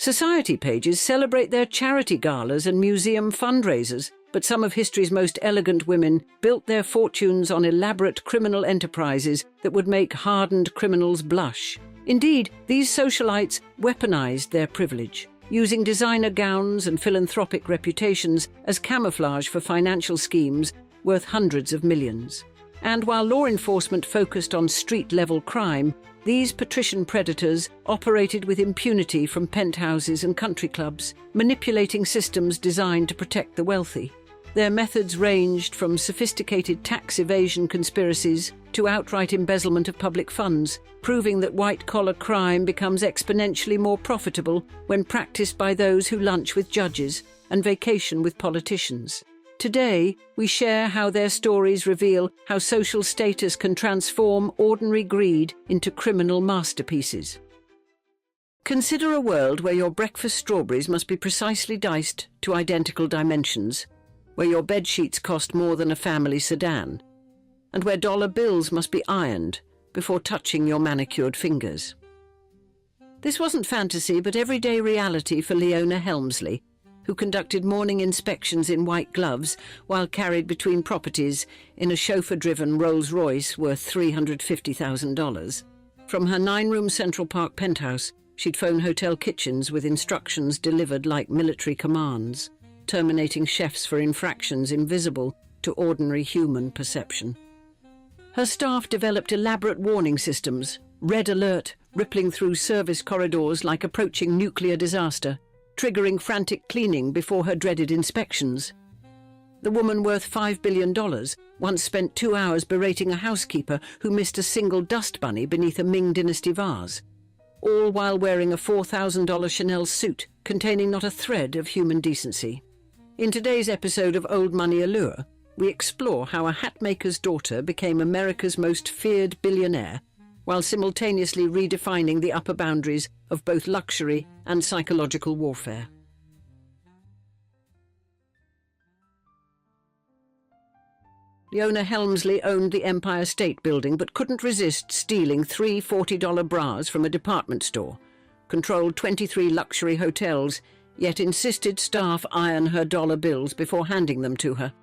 Society pages celebrate their charity galas and museum fundraisers, but some of history's most elegant women built their fortunes on elaborate criminal enterprises that would make hardened criminals blush. Indeed, these socialites weaponized their privilege, using designer gowns and philanthropic reputations as camouflage for financial schemes worth hundreds of millions. And while law enforcement focused on street-level crime, these patrician predators operated with impunity from penthouses and country clubs, manipulating systems designed to protect the wealthy. Their methods ranged from sophisticated tax evasion conspiracies to outright embezzlement of public funds, proving that white-collar crime becomes exponentially more profitable when practiced by those who lunch with judges and vacation with politicians. Today, we share how their stories reveal how social status can transform ordinary greed into criminal masterpieces. Consider a world where your breakfast strawberries must be precisely diced to identical dimensions, where your bedsheets cost more than a family sedan, and where dollar bills must be ironed before touching your manicured fingers. This wasn't fantasy, but everyday reality for Leona Helmsley, who conducted morning inspections in white gloves while carried between properties in a chauffeur-driven Rolls-Royce worth $350,000. From her 9-room Central Park penthouse, she'd phone hotel kitchens with instructions delivered like military commands, terminating chefs for infractions invisible to ordinary human perception. Her staff developed elaborate warning systems, red alert rippling through service corridors like approaching nuclear disaster, triggering frantic cleaning before her dreaded inspections. The woman worth $5 billion once spent 2 hours berating a housekeeper who missed a single dust bunny beneath a Ming Dynasty vase, all while wearing a $4,000 Chanel suit containing not a thread of human decency. In today's episode of Old Money Allure, we explore how a hatmaker's daughter became America's most feared billionaire, while simultaneously redefining the upper boundaries of both luxury and psychological warfare. Leona Helmsley owned the Empire State Building but couldn't resist stealing 3 $40 bras from a department store, controlled 23 luxury hotels, yet insisted staff iron her dollar bills before handing them to her.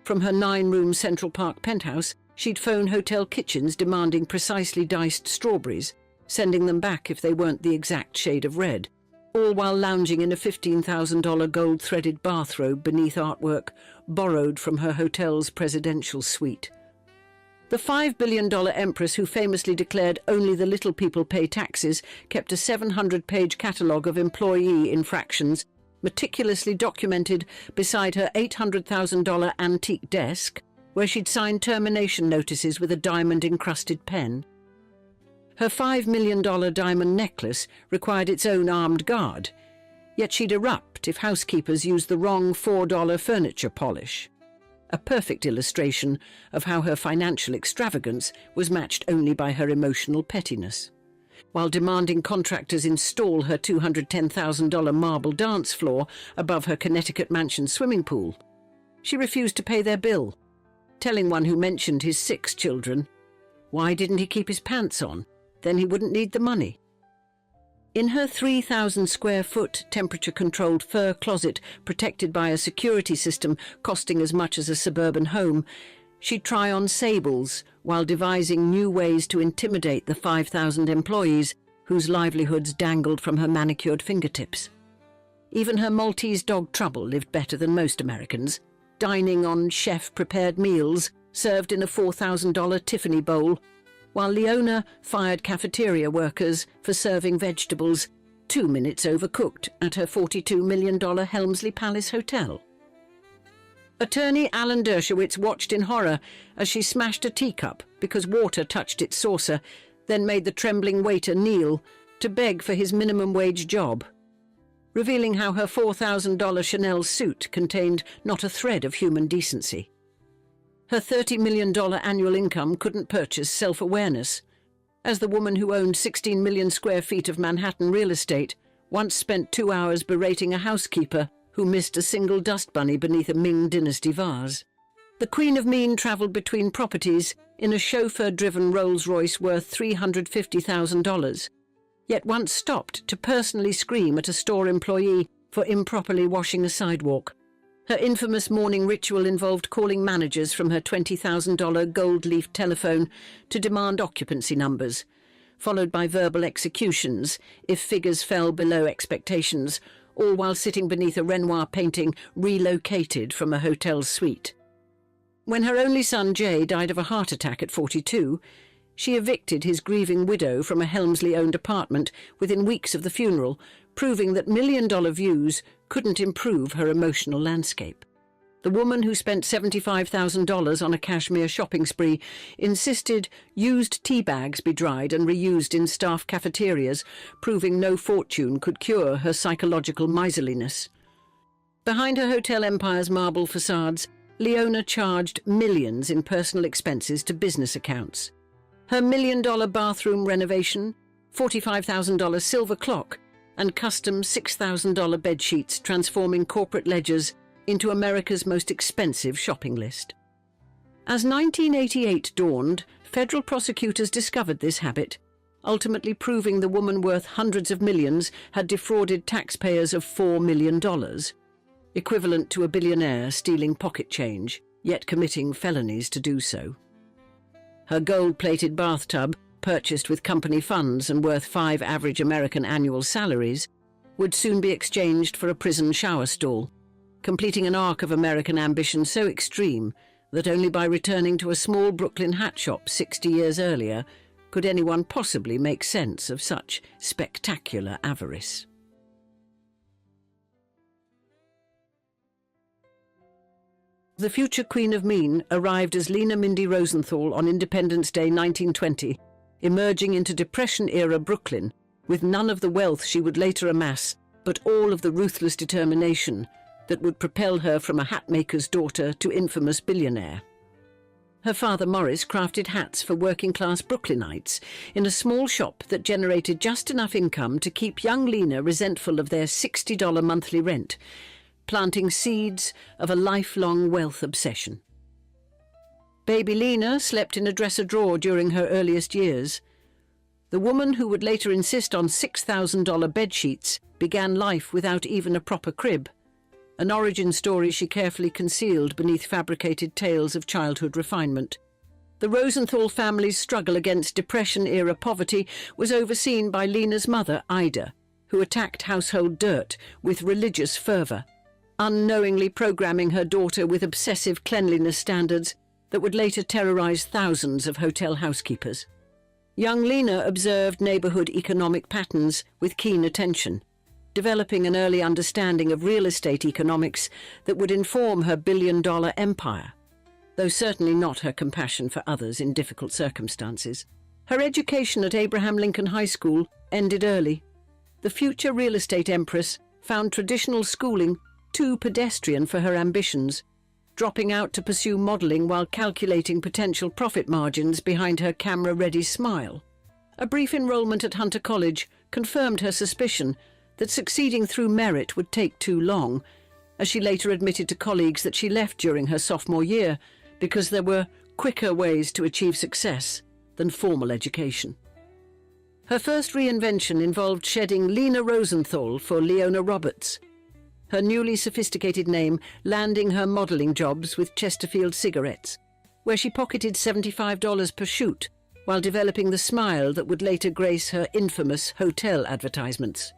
From her 9-room Central Park penthouse, she'd phone hotel kitchens demanding precisely diced strawberries, sending them back if they weren't the exact shade of red, all while lounging in a $15,000 gold-threaded bathrobe beneath artwork borrowed from her hotel's presidential suite. The $5 billion empress who famously declared only the little people pay taxes kept a 700-page catalogue of employee infractions meticulously documented beside her $800,000 antique desk, where she'd signed termination notices with a diamond-encrusted pen. Her $5 million diamond necklace required its own armed guard, yet she'd erupt if housekeepers used the wrong $4 furniture polish. A perfect illustration of how her financial extravagance was matched only by her emotional pettiness. While demanding contractors install her $210,000 marble dance floor above her Connecticut mansion swimming pool, she refused to pay their bill, telling one who mentioned his 6 children, "Why didn't he keep his pants on? Then he wouldn't need the money." In her 3,000-square-foot temperature-controlled fur closet protected by a security system costing as much as a suburban home, she'd try on sables while devising new ways to intimidate the 5,000 employees whose livelihoods dangled from her manicured fingertips. Even her Maltese dog Trouble lived better than most Americans, dining on chef-prepared meals served in a $4,000 Tiffany bowl, while Leona fired cafeteria workers for serving vegetables 2 minutes overcooked at her $42 million Helmsley Palace Hotel. Attorney Alan Dershowitz watched in horror as she smashed a teacup because water touched its saucer, then made the trembling waiter kneel to beg for his minimum wage job, revealing how her $4,000 Chanel suit contained not a thread of human decency. Her $30 million annual income couldn't purchase self-awareness, as the woman who owned 16 million square feet of Manhattan real estate once spent 2 hours berating a housekeeper who missed a single dust bunny beneath a Ming Dynasty vase. The Queen of Mean travelled between properties in a chauffeur-driven Rolls-Royce worth $350,000, yet once stopped to personally scream at a store employee for improperly washing a sidewalk. Her infamous morning ritual involved calling managers from her $20,000 gold-leaf telephone to demand occupancy numbers, followed by verbal executions if figures fell below expectations, all while sitting beneath a Renoir painting relocated from a hotel suite. When her only son Jay died of a heart attack at 42, she evicted his grieving widow from a Helmsley-owned apartment within weeks of the funeral, proving that million-dollar views couldn't improve her emotional landscape. The woman who spent $75,000 on a cashmere shopping spree insisted used tea bags be dried and reused in staff cafeterias, proving no fortune could cure her psychological miserliness. Behind her hotel empire's marble facades, Leona charged millions in personal expenses to business accounts. Her million-dollar bathroom renovation, $45,000 silver clock, and custom $6,000 bedsheets transforming corporate ledgers into America's most expensive shopping list. As 1988 dawned, federal prosecutors discovered this habit, ultimately proving the woman worth hundreds of millions had defrauded taxpayers of $4 million, equivalent to a billionaire stealing pocket change, yet committing felonies to do so. Her gold-plated bathtub, purchased with company funds and worth 5 average American annual salaries, would soon be exchanged for a prison shower stall, completing an arc of American ambition so extreme that only by returning to a small Brooklyn hat shop 60 years earlier could anyone possibly make sense of such spectacular avarice. The future Queen of Mean arrived as Lena Mindy Rosenthal on Independence Day 1920, emerging into Depression-era Brooklyn with none of the wealth she would later amass, but all of the ruthless determination that would propel her from a hatmaker's daughter to infamous billionaire. Her father Morris crafted hats for working-class Brooklynites in a small shop that generated just enough income to keep young Lena resentful of their $60 monthly rent, planting seeds of a lifelong wealth obsession. Baby Lena slept in a dresser drawer during her earliest years. The woman who would later insist on $6,000 bedsheets began life without even a proper crib, an origin story she carefully concealed beneath fabricated tales of childhood refinement. The Rosenthal family's struggle against Depression-era poverty was overseen by Lena's mother, Ida, who attacked household dirt with religious fervour, unknowingly programming her daughter with obsessive cleanliness standards that would later terrorize thousands of hotel housekeepers. Young Lena observed neighborhood economic patterns with keen attention, developing an early understanding of real estate economics that would inform her billion-dollar empire, though certainly not her compassion for others in difficult circumstances. Her education at Abraham Lincoln High School ended early. The future real estate empress found traditional schooling too pedestrian for her ambitions, dropping out to pursue modelling while calculating potential profit margins behind her camera-ready smile. A brief enrolment at Hunter College confirmed her suspicion that succeeding through merit would take too long, as she later admitted to colleagues that she left during her sophomore year because there were quicker ways to achieve success than formal education. Her first reinvention involved shedding Lena Rosenthal for Leona Roberts, her newly sophisticated name landing her modelling jobs with Chesterfield Cigarettes, where she pocketed $75 per shoot while developing the smile that would later grace her infamous hotel advertisements.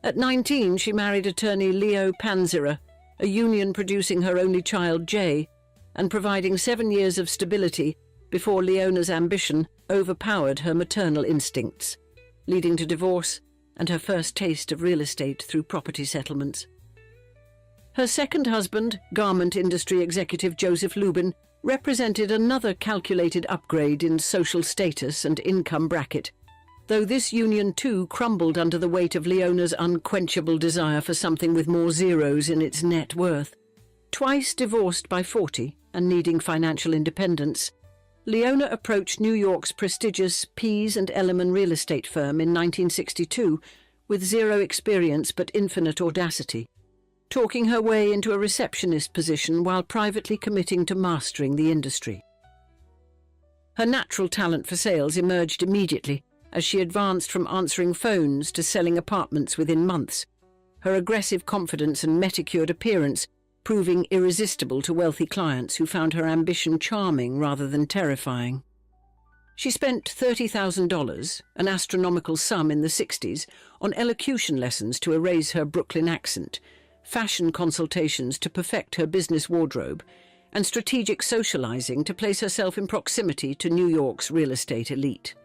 At 19, she married attorney Leo Panzera, a union producing her only child Jay, and providing 7 years of stability before Leona's ambition overpowered her maternal instincts, leading to divorce and her first taste of real estate through property settlements. Her second husband, garment industry executive Joseph Lubin, represented another calculated upgrade in social status and income bracket, though this union too crumbled under the weight of Leona's unquenchable desire for something with more zeros in its net worth. Twice divorced by 40 and needing financial independence, Leona approached New York's prestigious Pease and Elliman real estate firm in 1962 with zero experience but infinite audacity, talking her way into a receptionist position while privately committing to mastering the industry. Her natural talent for sales emerged immediately, as she advanced from answering phones to selling apartments within months, her aggressive confidence and meticured appearance proving irresistible to wealthy clients who found her ambition charming rather than terrifying. She spent $30,000, an astronomical sum in the 60s, on elocution lessons to erase her Brooklyn accent, fashion consultations to perfect her business wardrobe, and strategic socializing to place herself in proximity to New York's real estate elite.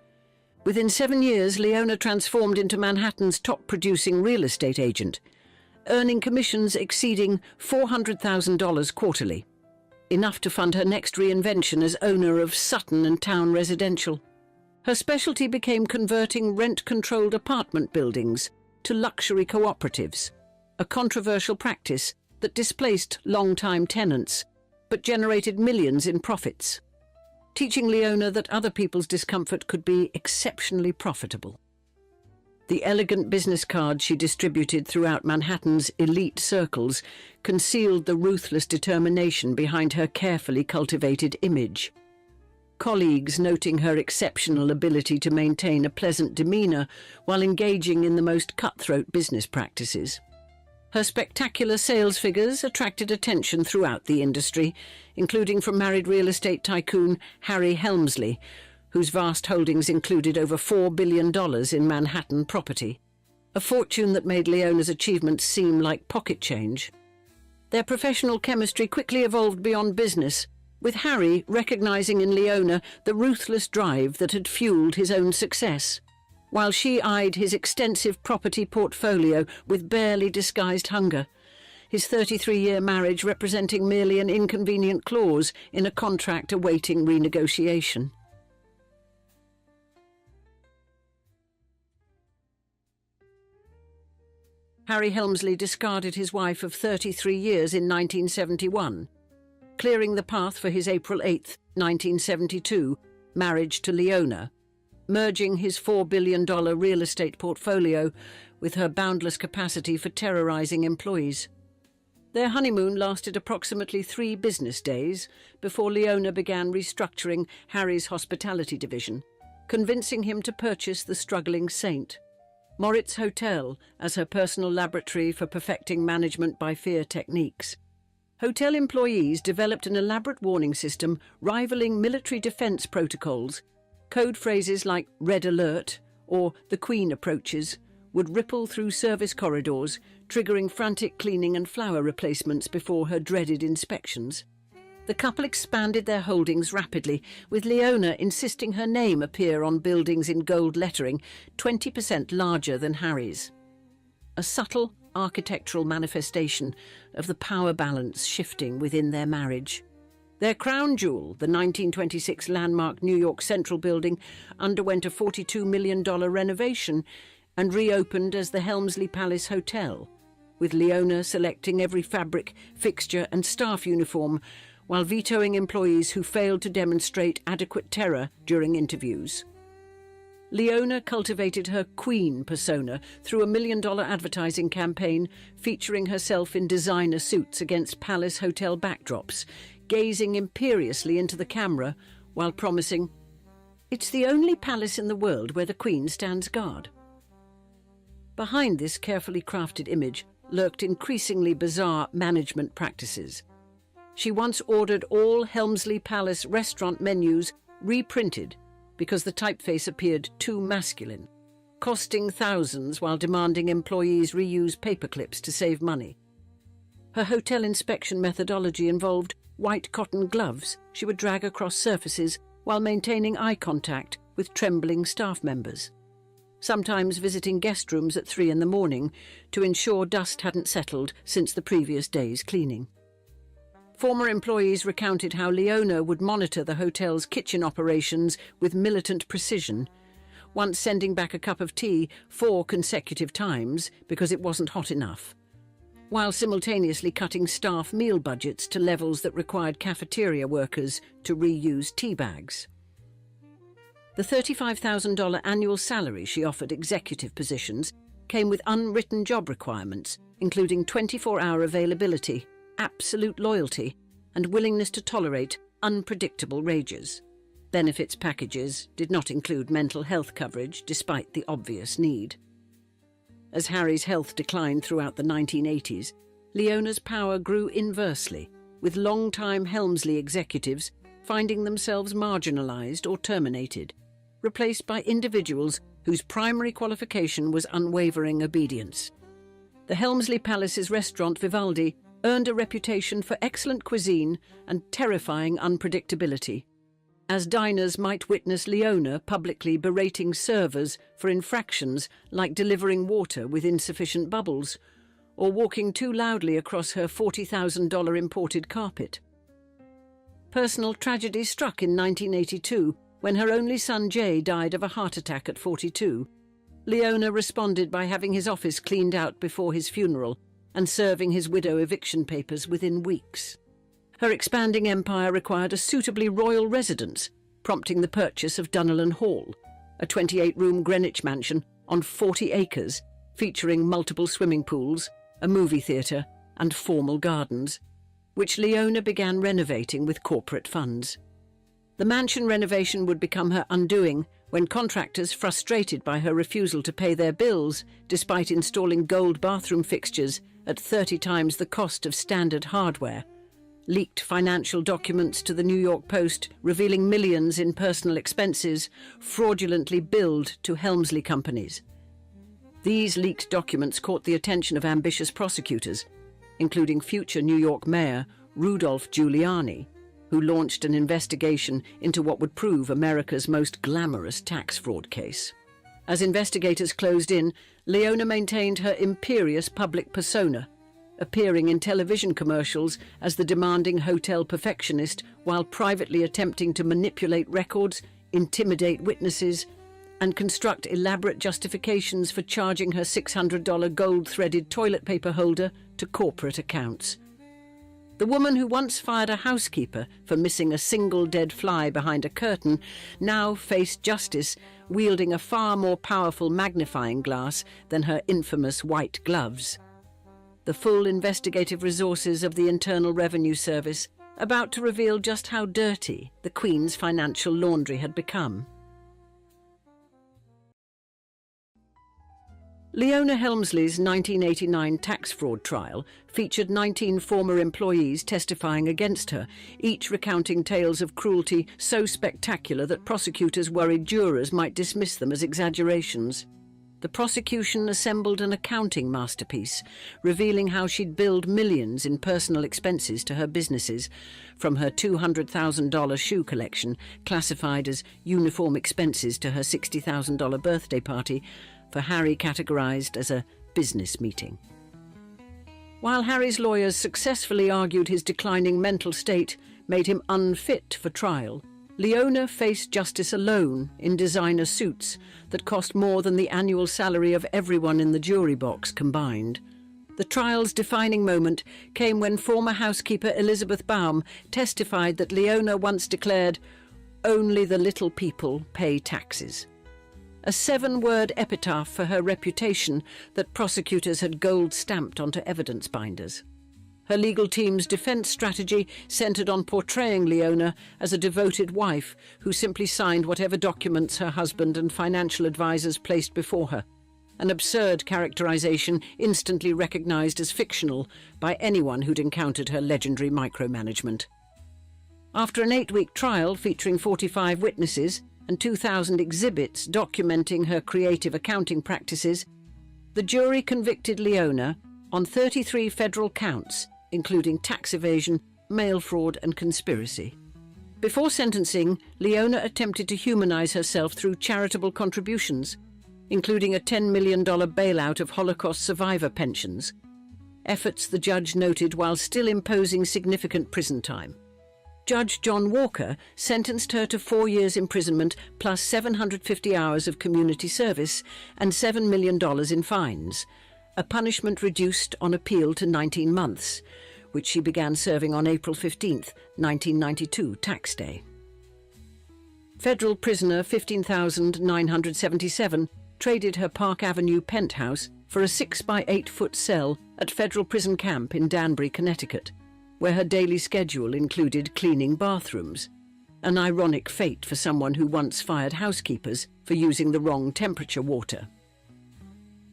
Within 7 years, Leona transformed into Manhattan's top-producing real estate agent, earning commissions exceeding $400,000 quarterly, enough to fund her next reinvention as owner of Sutton and Town Residential. Her specialty became converting rent-controlled apartment buildings to luxury cooperatives, a controversial practice that displaced long-time tenants but generated millions in profits, teaching Leona that other people's discomfort could be exceptionally profitable. The elegant business cards she distributed throughout Manhattan's elite circles concealed the ruthless determination behind her carefully cultivated image. Colleagues noting her exceptional ability to maintain a pleasant demeanor while engaging in the most cutthroat business practices. Her spectacular sales figures attracted attention throughout the industry, including from married real estate tycoon Harry Helmsley, whose vast holdings included over $4 billion in Manhattan property, a fortune that made Leona's achievements seem like pocket change. Their professional chemistry quickly evolved beyond business, with Harry recognizing in Leona the ruthless drive that had fueled his own success, while she eyed his extensive property portfolio with barely disguised hunger, his 33-year marriage representing merely an inconvenient clause in a contract awaiting renegotiation. Harry Helmsley discarded his wife of 33 years in 1971, clearing the path for his April 8, 1972, marriage to Leona, merging his $4 billion real estate portfolio with her boundless capacity for terrorizing employees. Their honeymoon lasted approximately 3 business days before Leona began restructuring Harry's hospitality division, convincing him to purchase the struggling St. Moritz Hotel as her personal laboratory for perfecting management by fear techniques. Hotel employees developed an elaborate warning system rivaling military defense protocols. Code phrases like "Red Alert" or "The Queen approaches" would ripple through service corridors, triggering frantic cleaning and flower replacements before her dreaded inspections. The couple expanded their holdings rapidly, with Leona insisting her name appear on buildings in gold lettering 20% larger than Harry's. A subtle architectural manifestation of the power balance shifting within their marriage. Their crown jewel, the 1926 landmark New York Central building, underwent a $42 million renovation and reopened as the Helmsley Palace Hotel, with Leona selecting every fabric, fixture and staff uniform while vetoing employees who failed to demonstrate adequate terror during interviews. Leona cultivated her queen persona through a $1 million advertising campaign featuring herself in designer suits against palace hotel backdrops, gazing imperiously into the camera while promising, "It's the only palace in the world where the Queen stands guard." Behind this carefully crafted image lurked increasingly bizarre management practices. She once ordered all Helmsley Palace restaurant menus reprinted because the typeface appeared too masculine, costing thousands while demanding employees reuse paperclips to save money. Her hotel inspection methodology involved white cotton gloves she would drag across surfaces while maintaining eye contact with trembling staff members, sometimes visiting guest rooms at 3 a.m. to ensure dust hadn't settled since the previous day's cleaning. Former employees recounted how Leona would monitor the hotel's kitchen operations with militant precision, once sending back a cup of tea 4 consecutive times because it wasn't hot enough, while simultaneously cutting staff meal budgets to levels that required cafeteria workers to reuse tea bags. The $35,000 annual salary she offered executive positions came with unwritten job requirements, including 24-hour availability, absolute loyalty, and willingness to tolerate unpredictable rages. Benefits packages did not include mental health coverage, despite the obvious need. As Harry's health declined throughout the 1980s, Leona's power grew inversely, with long-time Helmsley executives finding themselves marginalised or terminated, replaced by individuals whose primary qualification was unwavering obedience. The Helmsley Palace's restaurant Vivaldi earned a reputation for excellent cuisine and terrifying unpredictability, as diners might witness Leona publicly berating servers for infractions like delivering water with insufficient bubbles or walking too loudly across her $40,000 imported carpet. Personal tragedy struck in 1982 when her only son Jay died of a heart attack at 42. Leona responded by having his office cleaned out before his funeral and serving his widow eviction papers within weeks. Her expanding empire required a suitably royal residence, prompting the purchase of Dunellan Hall, a 28-room Greenwich mansion on 40 acres, featuring multiple swimming pools, a movie theatre and formal gardens, which Leona began renovating with corporate funds. The mansion renovation would become her undoing when contractors, frustrated by her refusal to pay their bills despite installing gold bathroom fixtures at 30 times the cost of standard hardware, leaked financial documents to the New York Post revealing millions in personal expenses fraudulently billed to Helmsley companies. These leaked documents caught the attention of ambitious prosecutors, including future New York Mayor Rudolph Giuliani, who launched an investigation into what would prove America's most glamorous tax fraud case. As investigators closed in, Leona maintained her imperious public persona, appearing in television commercials as the demanding hotel perfectionist while privately attempting to manipulate records, intimidate witnesses, and construct elaborate justifications for charging her $600 gold-threaded toilet paper holder to corporate accounts. The woman who once fired a housekeeper for missing a single dead fly behind a curtain now faced justice wielding a far more powerful magnifying glass than her infamous white gloves. The full investigative resources of the Internal Revenue Service about to reveal just how dirty the Queen's financial laundry had become. Leona Helmsley's 1989 tax fraud trial featured 19 former employees testifying against her, each recounting tales of cruelty so spectacular that prosecutors worried jurors might dismiss them as exaggerations. The prosecution assembled an accounting masterpiece, revealing how she'd billed millions in personal expenses to her businesses, from her $200,000 shoe collection, classified as uniform expenses to her $60,000 birthday party, for Harry categorised as a business meeting. While Harry's lawyers successfully argued his declining mental state made him unfit for trial, Leona faced justice alone in designer suits that cost more than the annual salary of everyone in the jury box combined. The trial's defining moment came when former housekeeper Elizabeth Baum testified that Leona once declared, "Only the little people pay taxes." A 7-word epitaph for her reputation that prosecutors had gold-stamped onto evidence binders. Her legal team's defence strategy centred on portraying Leona as a devoted wife who simply signed whatever documents her husband and financial advisers placed before her, an absurd characterisation instantly recognised as fictional by anyone who'd encountered her legendary micromanagement. After an 8-week trial featuring 45 witnesses and 2,000 exhibits documenting her creative accounting practices, the jury convicted Leona on 33 federal counts, including tax evasion, mail fraud and conspiracy. Before sentencing, Leona attempted to humanise herself through charitable contributions, including a $10 million bailout of Holocaust survivor pensions, efforts the judge noted while still imposing significant prison time. Judge John Walker sentenced her to 4 years imprisonment plus 750 hours of community service and $7 million in fines, a punishment reduced on appeal to 19 months, which she began serving on April 15, 1992, tax day. Federal prisoner 15,977 traded her Park Avenue penthouse for a 6-by-8-foot cell at Federal Prison Camp in Danbury, Connecticut, where her daily schedule included cleaning bathrooms, an ironic fate for someone who once fired housekeepers for using the wrong temperature water.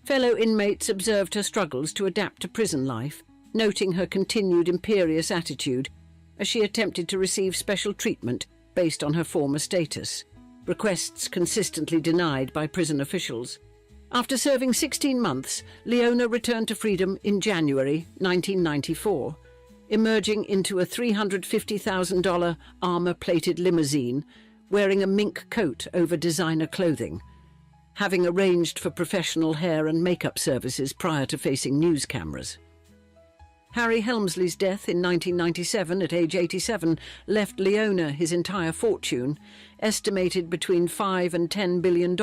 Fellow inmates observed her struggles to adapt to prison life, noting her continued imperious attitude as she attempted to receive special treatment based on her former status, requests consistently denied by prison officials. After serving 16 months, Leona returned to freedom in January 1994, emerging into a $350,000 armor-plated limousine, wearing a mink coat over designer clothing, having arranged for professional hair and makeup services prior to facing news cameras. Harry Helmsley's death in 1997 at age 87 left Leona his entire fortune, estimated between $5 and $10 billion,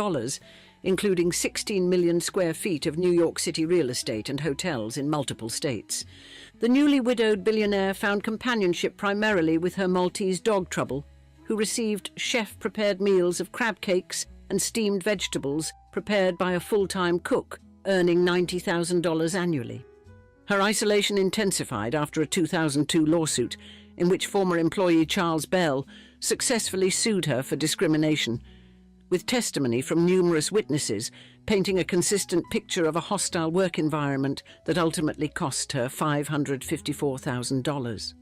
including 16 million square feet of New York City real estate and hotels in multiple states. The newly widowed billionaire found companionship primarily with her Maltese dog Trouble, who received chef-prepared meals of crab cakes and steamed vegetables prepared by a full-time cook, earning $90,000 annually. Her isolation intensified after a 2002 lawsuit in which former employee Charles Bell successfully sued her for discrimination, with testimony from numerous witnesses painting a consistent picture of a hostile work environment that ultimately cost her $554,000.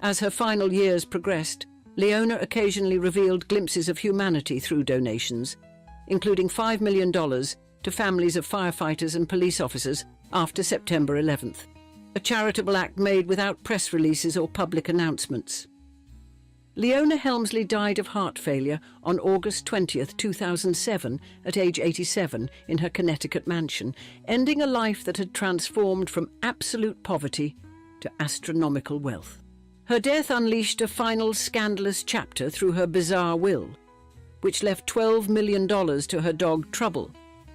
As her final years progressed, Leona occasionally revealed glimpses of humanity through donations, including $5 million to families of firefighters and police officers after September 11th, a charitable act made without press releases or public announcements. Leona Helmsley died of heart failure on August 20th, 2007, at age 87 in her Connecticut mansion, ending a life that had transformed from absolute poverty to astronomical wealth. Her death unleashed a final scandalous chapter through her bizarre will, which left $12 million to her dog Trouble,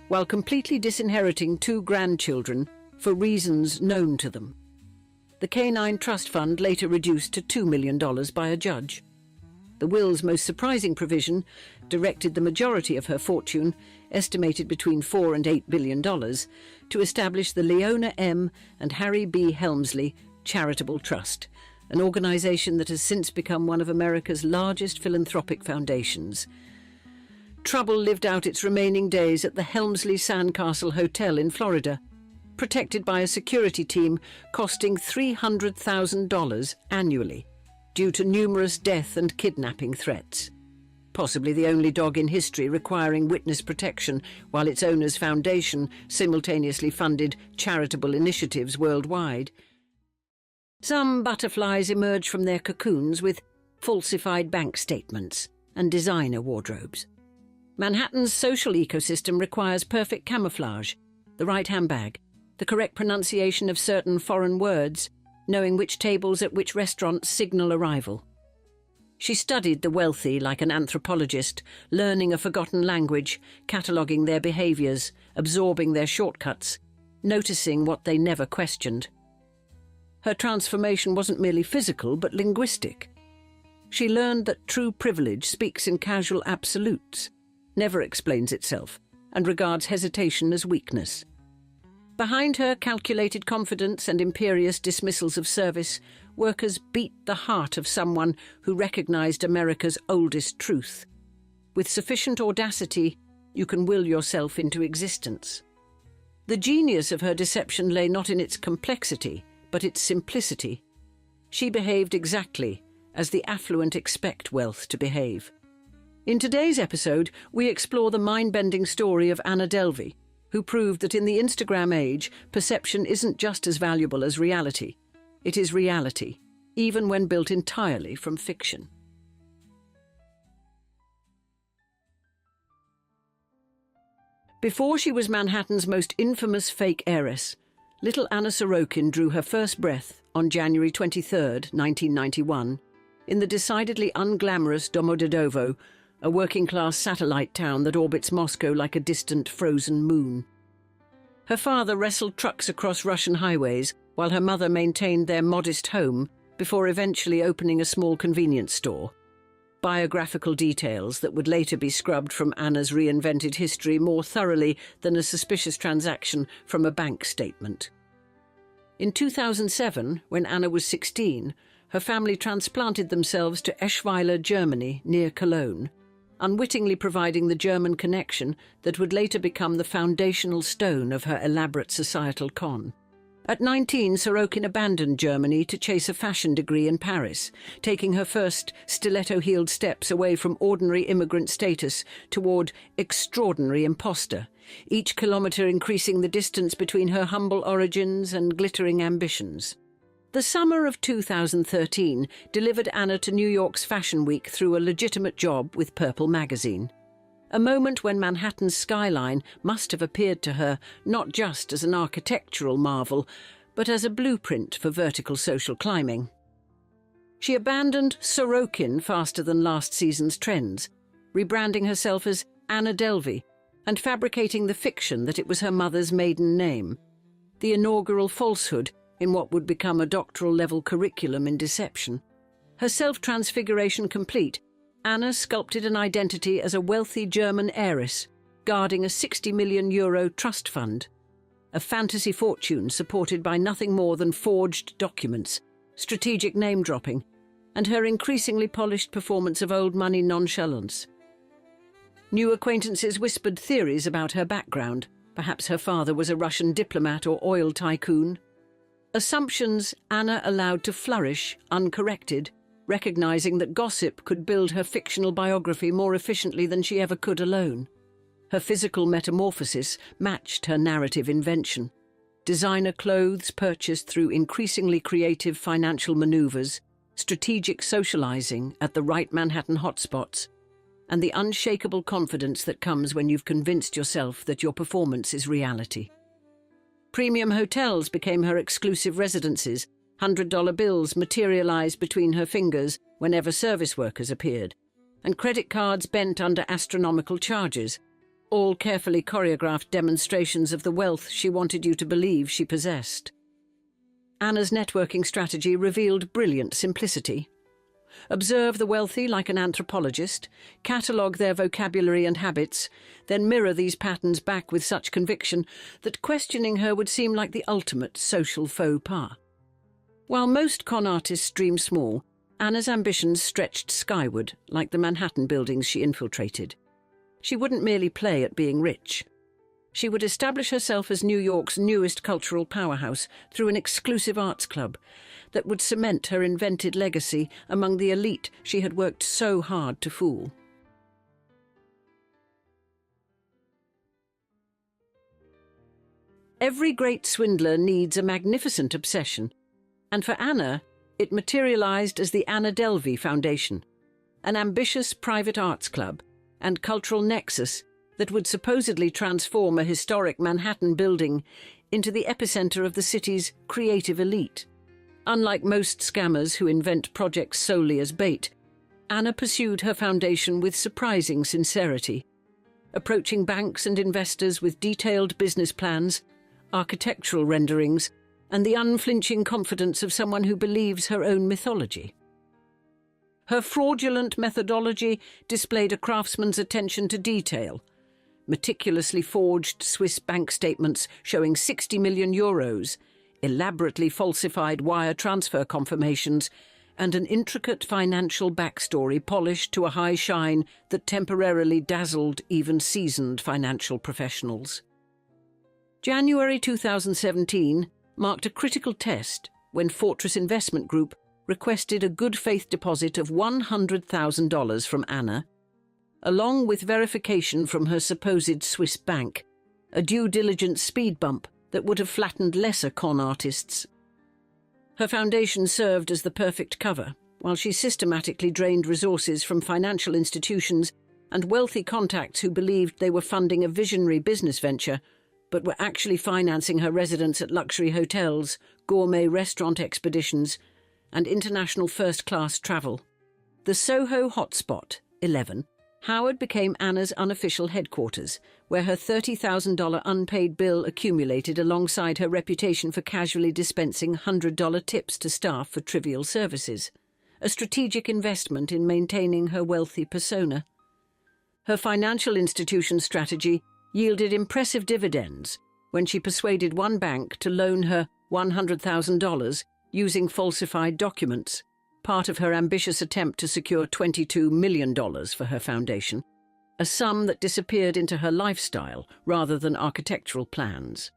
while completely disinheriting 2 grandchildren for reasons known to them. The Canine Trust Fund later reduced to $2 million by a judge. The will's most surprising provision directed the majority of her fortune, estimated between $4 and $8 billion, to establish the Leona M. and Harry B. Helmsley Charitable Trust, an organization that has since become one of America's largest philanthropic foundations. Trouble lived out its remaining days at the Helmsley Sandcastle Hotel in Florida, protected by a security team costing $300,000 annually due to numerous death and kidnapping threats. Possibly the only dog in history requiring witness protection, while its owner's foundation simultaneously funded charitable initiatives worldwide. Some butterflies emerge from their cocoons with falsified bank statements and designer wardrobes. Manhattan's social ecosystem requires perfect camouflage, the right handbag, the correct pronunciation of certain foreign words, knowing which tables at which restaurants signal arrival. She studied the wealthy like an anthropologist, learning a forgotten language, cataloguing their behaviors, absorbing their shortcuts, noticing what they never questioned. Her transformation wasn't merely physical, but linguistic. She learned that true privilege speaks in casual absolutes, never explains itself, and regards hesitation as weakness. Behind her calculated confidence and imperious dismissals of service, workers beat the heart of someone who recognized America's oldest truth. With sufficient audacity, you can will yourself into existence. The genius of her deception lay not in its complexity, but its simplicity. She behaved exactly as the affluent expect wealth to behave. In today's episode, we explore the mind-bending story of Anna Delvey, who proved that in the Instagram age, perception isn't just as valuable as reality. It is reality, even when built entirely from fiction. Before she was Manhattan's most infamous fake heiress, little Anna Sorokin drew her first breath on January 23, 1991, in the decidedly unglamorous Domodedovo, a working-class satellite town that orbits Moscow like a distant frozen moon. Her father wrestled trucks across Russian highways while her mother maintained their modest home before eventually opening a small convenience store. Biographical details that would later be scrubbed from Anna's reinvented history more thoroughly than a suspicious transaction from a bank statement. In 2007, when Anna was 16, her family transplanted themselves to Eschweiler, Germany, near Cologne, unwittingly providing the German connection that would later become the foundational stone of her elaborate societal con. At 19, Sorokin abandoned Germany to chase a fashion degree in Paris, taking her first stiletto-heeled steps away from ordinary immigrant status toward extraordinary imposter, each kilometre increasing the distance between her humble origins and glittering ambitions. The summer of 2013 delivered Anna to New York's Fashion Week through a legitimate job with Purple magazine. A moment when Manhattan's skyline must have appeared to her not just as an architectural marvel, but as a blueprint for vertical social climbing. She abandoned Sorokin faster than last season's trends, rebranding herself as Anna Delvey and fabricating the fiction that it was her mother's maiden name, the inaugural falsehood in what would become a doctoral-level curriculum in deception. Her self-transfiguration complete, Anna sculpted an identity as a wealthy German heiress, guarding a €60 million trust fund, a fantasy fortune supported by nothing more than forged documents, strategic name-dropping, and her increasingly polished performance of old money nonchalance. New acquaintances whispered theories about her background. Perhaps her father was a Russian diplomat or oil tycoon. Assumptions Anna allowed to flourish, uncorrected, recognizing that gossip could build her fictional biography more efficiently than she ever could alone. Her physical metamorphosis matched her narrative invention. Designer clothes purchased through increasingly creative financial maneuvers, strategic socializing at the right Manhattan hotspots, and the unshakable confidence that comes when you've convinced yourself that your performance is reality. Premium hotels became her exclusive residences. $100 bills materialized between her fingers whenever service workers appeared, and credit cards bent under astronomical charges, all carefully choreographed demonstrations of the wealth she wanted you to believe she possessed. Anna's networking strategy revealed brilliant simplicity. Observe the wealthy like an anthropologist, catalogue their vocabulary and habits, then mirror these patterns back with such conviction that questioning her would seem like the ultimate social faux pas. While most con artists dream small, Anna's ambitions stretched skyward, like the Manhattan buildings she infiltrated. She wouldn't merely play at being rich. She would establish herself as New York's newest cultural powerhouse through an exclusive arts club that would cement her invented legacy among the elite she had worked so hard to fool. Every great swindler needs a magnificent obsession, and for Anna, it materialized as the Anna Delvey Foundation, an ambitious private arts club and cultural nexus that would supposedly transform a historic Manhattan building into the epicenter of the city's creative elite. Unlike most scammers who invent projects solely as bait, Anna pursued her foundation with surprising sincerity, approaching banks and investors with detailed business plans, architectural renderings, and the unflinching confidence of someone who believes her own mythology. Her fraudulent methodology displayed a craftsman's attention to detail, meticulously forged Swiss bank statements showing €60 million, elaborately falsified wire transfer confirmations, and an intricate financial backstory polished to a high shine that temporarily dazzled even seasoned financial professionals. January 2017 marked a critical test when Fortress Investment Group requested a good faith deposit of $100,000 from Anna, along with verification from her supposed Swiss bank, a due diligence speed bump that would have flattened lesser con artists. Her foundation served as the perfect cover, while she systematically drained resources from financial institutions and wealthy contacts who believed they were funding a visionary business venture, but were actually financing her residence at luxury hotels, gourmet restaurant expeditions, and international first-class travel. The Soho hotspot, 11, Howard became Anna's unofficial headquarters, where her $30,000 unpaid bill accumulated alongside her reputation for casually dispensing $100 tips to staff for trivial services, a strategic investment in maintaining her wealthy persona. Her financial institution strategy yielded impressive dividends when she persuaded one bank to loan her $100,000 using falsified documents, part of her ambitious attempt to secure $22 million for her foundation, a sum that disappeared into her lifestyle rather than architectural plans.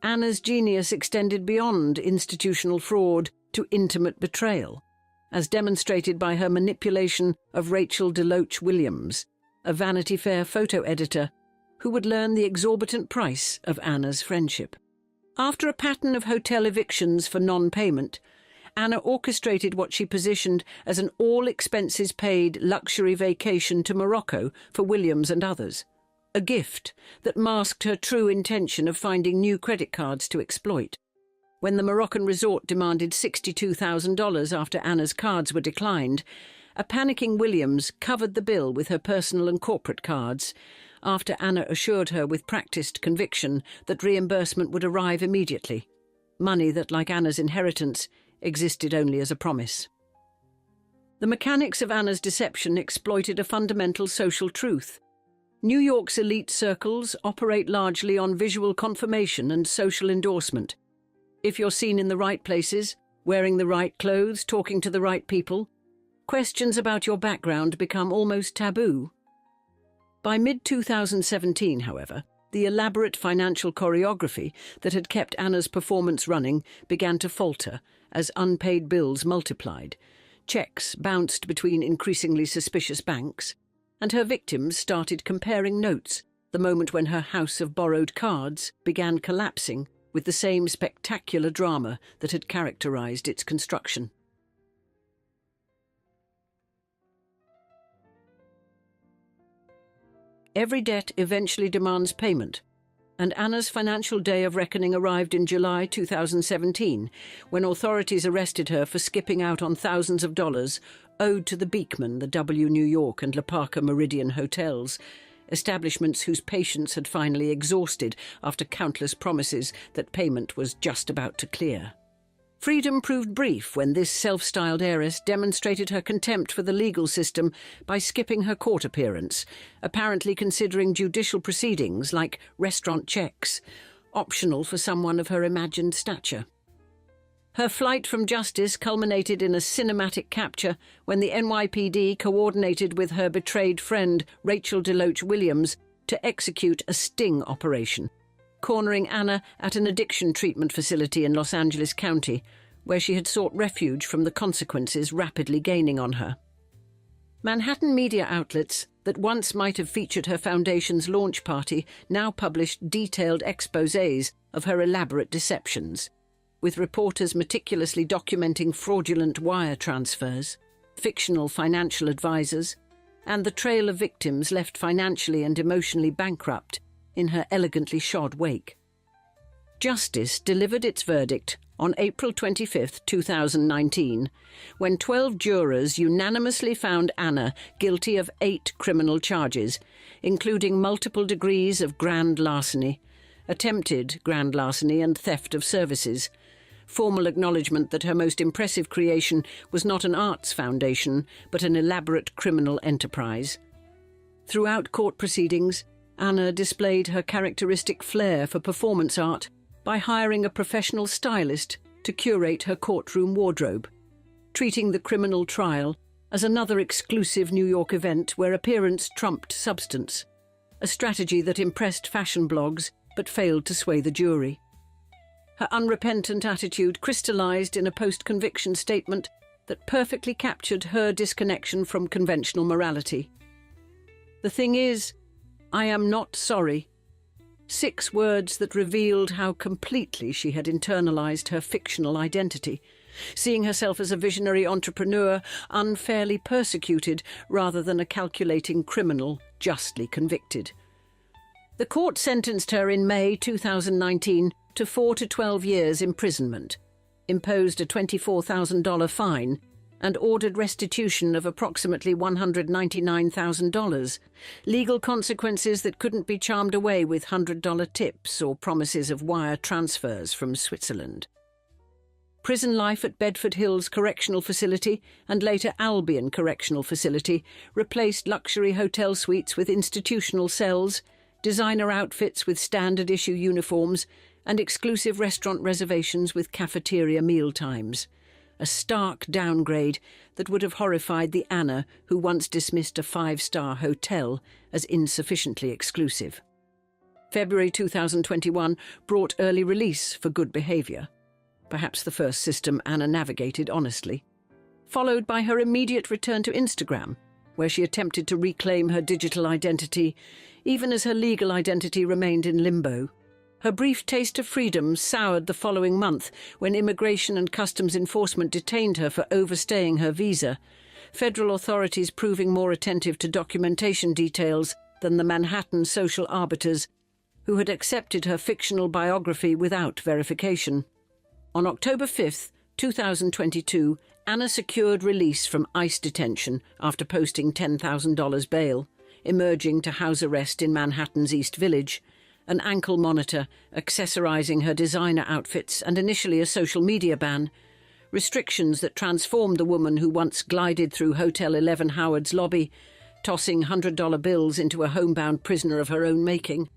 Anna's genius extended beyond institutional fraud to intimate betrayal, as demonstrated by her manipulation of Rachel DeLoach Williams, a Vanity Fair photo editor who would learn the exorbitant price of Anna's friendship. After a pattern of hotel evictions for non-payment, Anna orchestrated what she positioned as an all-expenses-paid luxury vacation to Morocco for Williams and others, a gift that masked her true intention of finding new credit cards to exploit. When the Moroccan resort demanded $62,000 after Anna's cards were declined, a panicking Williams covered the bill with her personal and corporate cards, after Anna assured her with practiced conviction that reimbursement would arrive immediately, money that, like Anna's inheritance, existed only as a promise. The mechanics of Anna's deception exploited a fundamental social truth. New York's elite circles operate largely on visual confirmation and social endorsement. If you're seen in the right places, wearing the right clothes, talking to the right people, questions about your background become almost taboo. By mid-2017, however, the elaborate financial choreography that had kept Anna's performance running began to falter as unpaid bills multiplied, checks bounced between increasingly suspicious banks, and her victims started comparing notes the moment when her house of borrowed cards began collapsing with the same spectacular drama that had characterized its construction. Every debt eventually demands payment, and Anna's financial day of reckoning arrived in July 2017, when authorities arrested her for skipping out on thousands of dollars owed to the Beekman, the W New York and La Parka Meridian hotels, establishments whose patience had finally exhausted after countless promises that payment was just about to clear. Freedom proved brief when this self-styled heiress demonstrated her contempt for the legal system by skipping her court appearance, apparently considering judicial proceedings like restaurant checks optional for someone of her imagined stature. Her flight from justice culminated in a cinematic capture when the NYPD coordinated with her betrayed friend Rachel DeLoach Williams to execute a sting operation, cornering Anna at an addiction treatment facility in Los Angeles County, where she had sought refuge from the consequences rapidly gaining on her. Manhattan media outlets that once might have featured her foundation's launch party now published detailed exposés of her elaborate deceptions, with reporters meticulously documenting fraudulent wire transfers, fictional financial advisors, and the trail of victims left financially and emotionally bankrupt in her elegantly shod wake. Justice delivered its verdict on April 25, 2019, when 12 jurors unanimously found Anna guilty of 8 criminal charges, including multiple degrees of grand larceny, attempted grand larceny and theft of services, formal acknowledgement that her most impressive creation was not an arts foundation but an elaborate criminal enterprise. Throughout court proceedings, Anna displayed her characteristic flair for performance art by hiring a professional stylist to curate her courtroom wardrobe, treating the criminal trial as another exclusive New York event where appearance trumped substance, a strategy that impressed fashion blogs but failed to sway the jury. Her unrepentant attitude crystallized in a post-conviction statement that perfectly captured her disconnection from conventional morality. "The thing is, I am not sorry." 6 words that revealed how completely she had internalized her fictional identity, seeing herself as a visionary entrepreneur unfairly persecuted rather than a calculating criminal justly convicted. The court sentenced her in May 2019 to 4 to 12 years imprisonment, imposed a $24,000 fine, and ordered restitution of approximately $199,000, legal consequences that couldn't be charmed away with $100 tips or promises of wire transfers from Switzerland. Prison life at Bedford Hills Correctional Facility and later Albion Correctional Facility replaced luxury hotel suites with institutional cells, designer outfits with standard-issue uniforms, and exclusive restaurant reservations with cafeteria meal times. a stark downgrade that would have horrified the Anna who once dismissed a five-star hotel as insufficiently exclusive. February 2021 brought early release for good behaviour, perhaps the first system Anna navigated honestly, followed by her immediate return to Instagram, where she attempted to reclaim her digital identity, even as her legal identity remained in limbo. Her brief taste of freedom soured the following month when Immigration and Customs Enforcement detained her for overstaying her visa, federal authorities proving more attentive to documentation details than the Manhattan social arbiters who had accepted her fictional biography without verification. On October 5, 2022, Anna secured release from ICE detention after posting $10,000 bail, emerging to house arrest in Manhattan's East Village, an ankle monitor accessorizing her designer outfits and initially a social media ban, restrictions that transformed the woman who once glided through Hotel 11 Howard's lobby, tossing $100 bills into a homebound prisoner of her own making.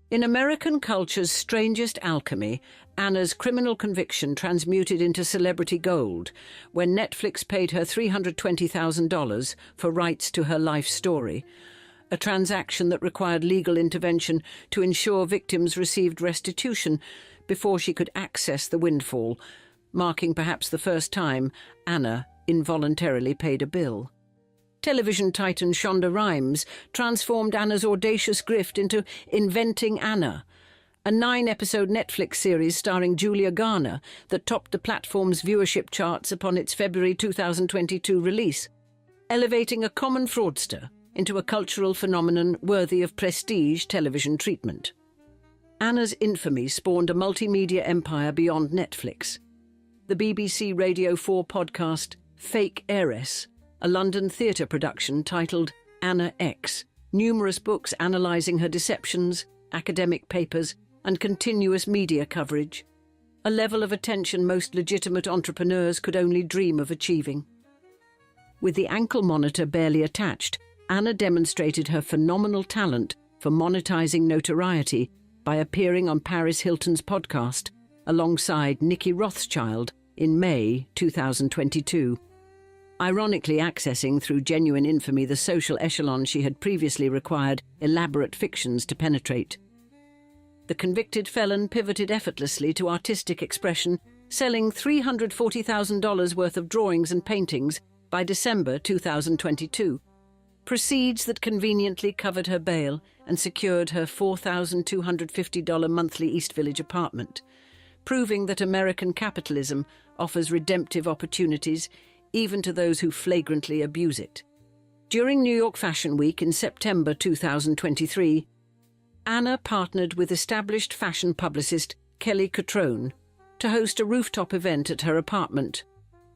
In American culture's strangest alchemy, Anna's criminal conviction transmuted into celebrity gold when Netflix paid her $320,000 for rights to her life story, a transaction that required legal intervention to ensure victims received restitution before she could access the windfall, marking perhaps the first time Anna involuntarily paid a bill. Television titan Shonda Rhimes transformed Anna's audacious grift into Inventing Anna, a 9-episode Netflix series starring Julia Garner that topped the platform's viewership charts upon its February 2022 release, elevating a common fraudster into a cultural phenomenon worthy of prestige television treatment. Anna's infamy spawned a multimedia empire beyond Netflix. The BBC Radio 4 podcast Fake Heiress, a London theatre production titled Anna X, numerous books analysing her deceptions, academic papers, and continuous media coverage, a level of attention most legitimate entrepreneurs could only dream of achieving. With the ankle monitor barely attached, Anna demonstrated her phenomenal talent for monetising notoriety by appearing on Paris Hilton's podcast alongside Nikki Rothschild in May 2022. Ironically accessing through genuine infamy the social echelon she had previously required elaborate fictions to penetrate. The convicted felon pivoted effortlessly to artistic expression, selling $340,000 worth of drawings and paintings by December 2022, proceeds that conveniently covered her bail and secured her $4,250 monthly East Village apartment, proving that American capitalism offers redemptive opportunities even to those who flagrantly abuse it. During New York Fashion Week in September 2023, Anna partnered with established fashion publicist Kelly Cutrone to host a rooftop event at her apartment,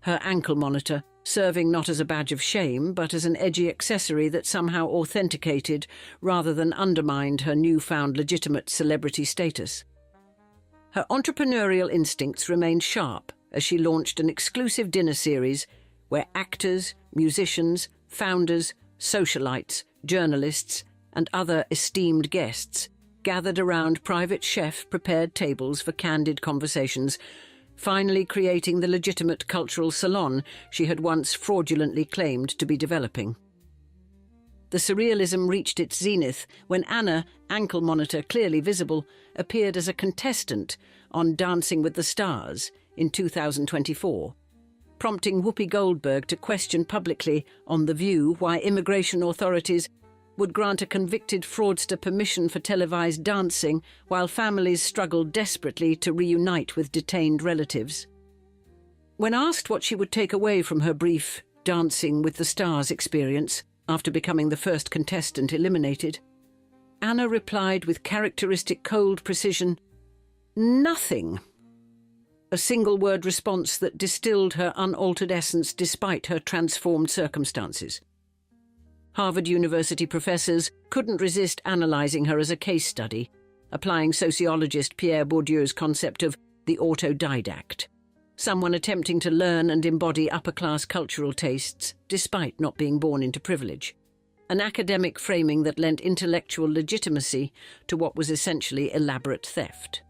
her ankle monitor serving not as a badge of shame but as an edgy accessory that somehow authenticated rather than undermined her newfound legitimate celebrity status. Her entrepreneurial instincts remained sharp as she launched an exclusive dinner series where actors, musicians, founders, socialites, journalists, and other esteemed guests gathered around private chef-prepared tables for candid conversations, finally creating the legitimate cultural salon she had once fraudulently claimed to be developing. The surrealism reached its zenith when Anna, ankle monitor clearly visible, appeared as a contestant on Dancing with the Stars in 2024, prompting Whoopi Goldberg to question publicly on The View why immigration authorities would grant a convicted fraudster permission for televised dancing while families struggled desperately to reunite with detained relatives. When asked what she would take away from her brief Dancing with the Stars experience after becoming the first contestant eliminated, Anna replied with characteristic cold precision, "Nothing." A single-word response that distilled her unaltered essence despite her transformed circumstances. Harvard University professors couldn't resist analysing her as a case study, applying sociologist Pierre Bourdieu's concept of the autodidact, someone attempting to learn and embody upper-class cultural tastes despite not being born into privilege. an academic framing that lent intellectual legitimacy to what was essentially elaborate theft.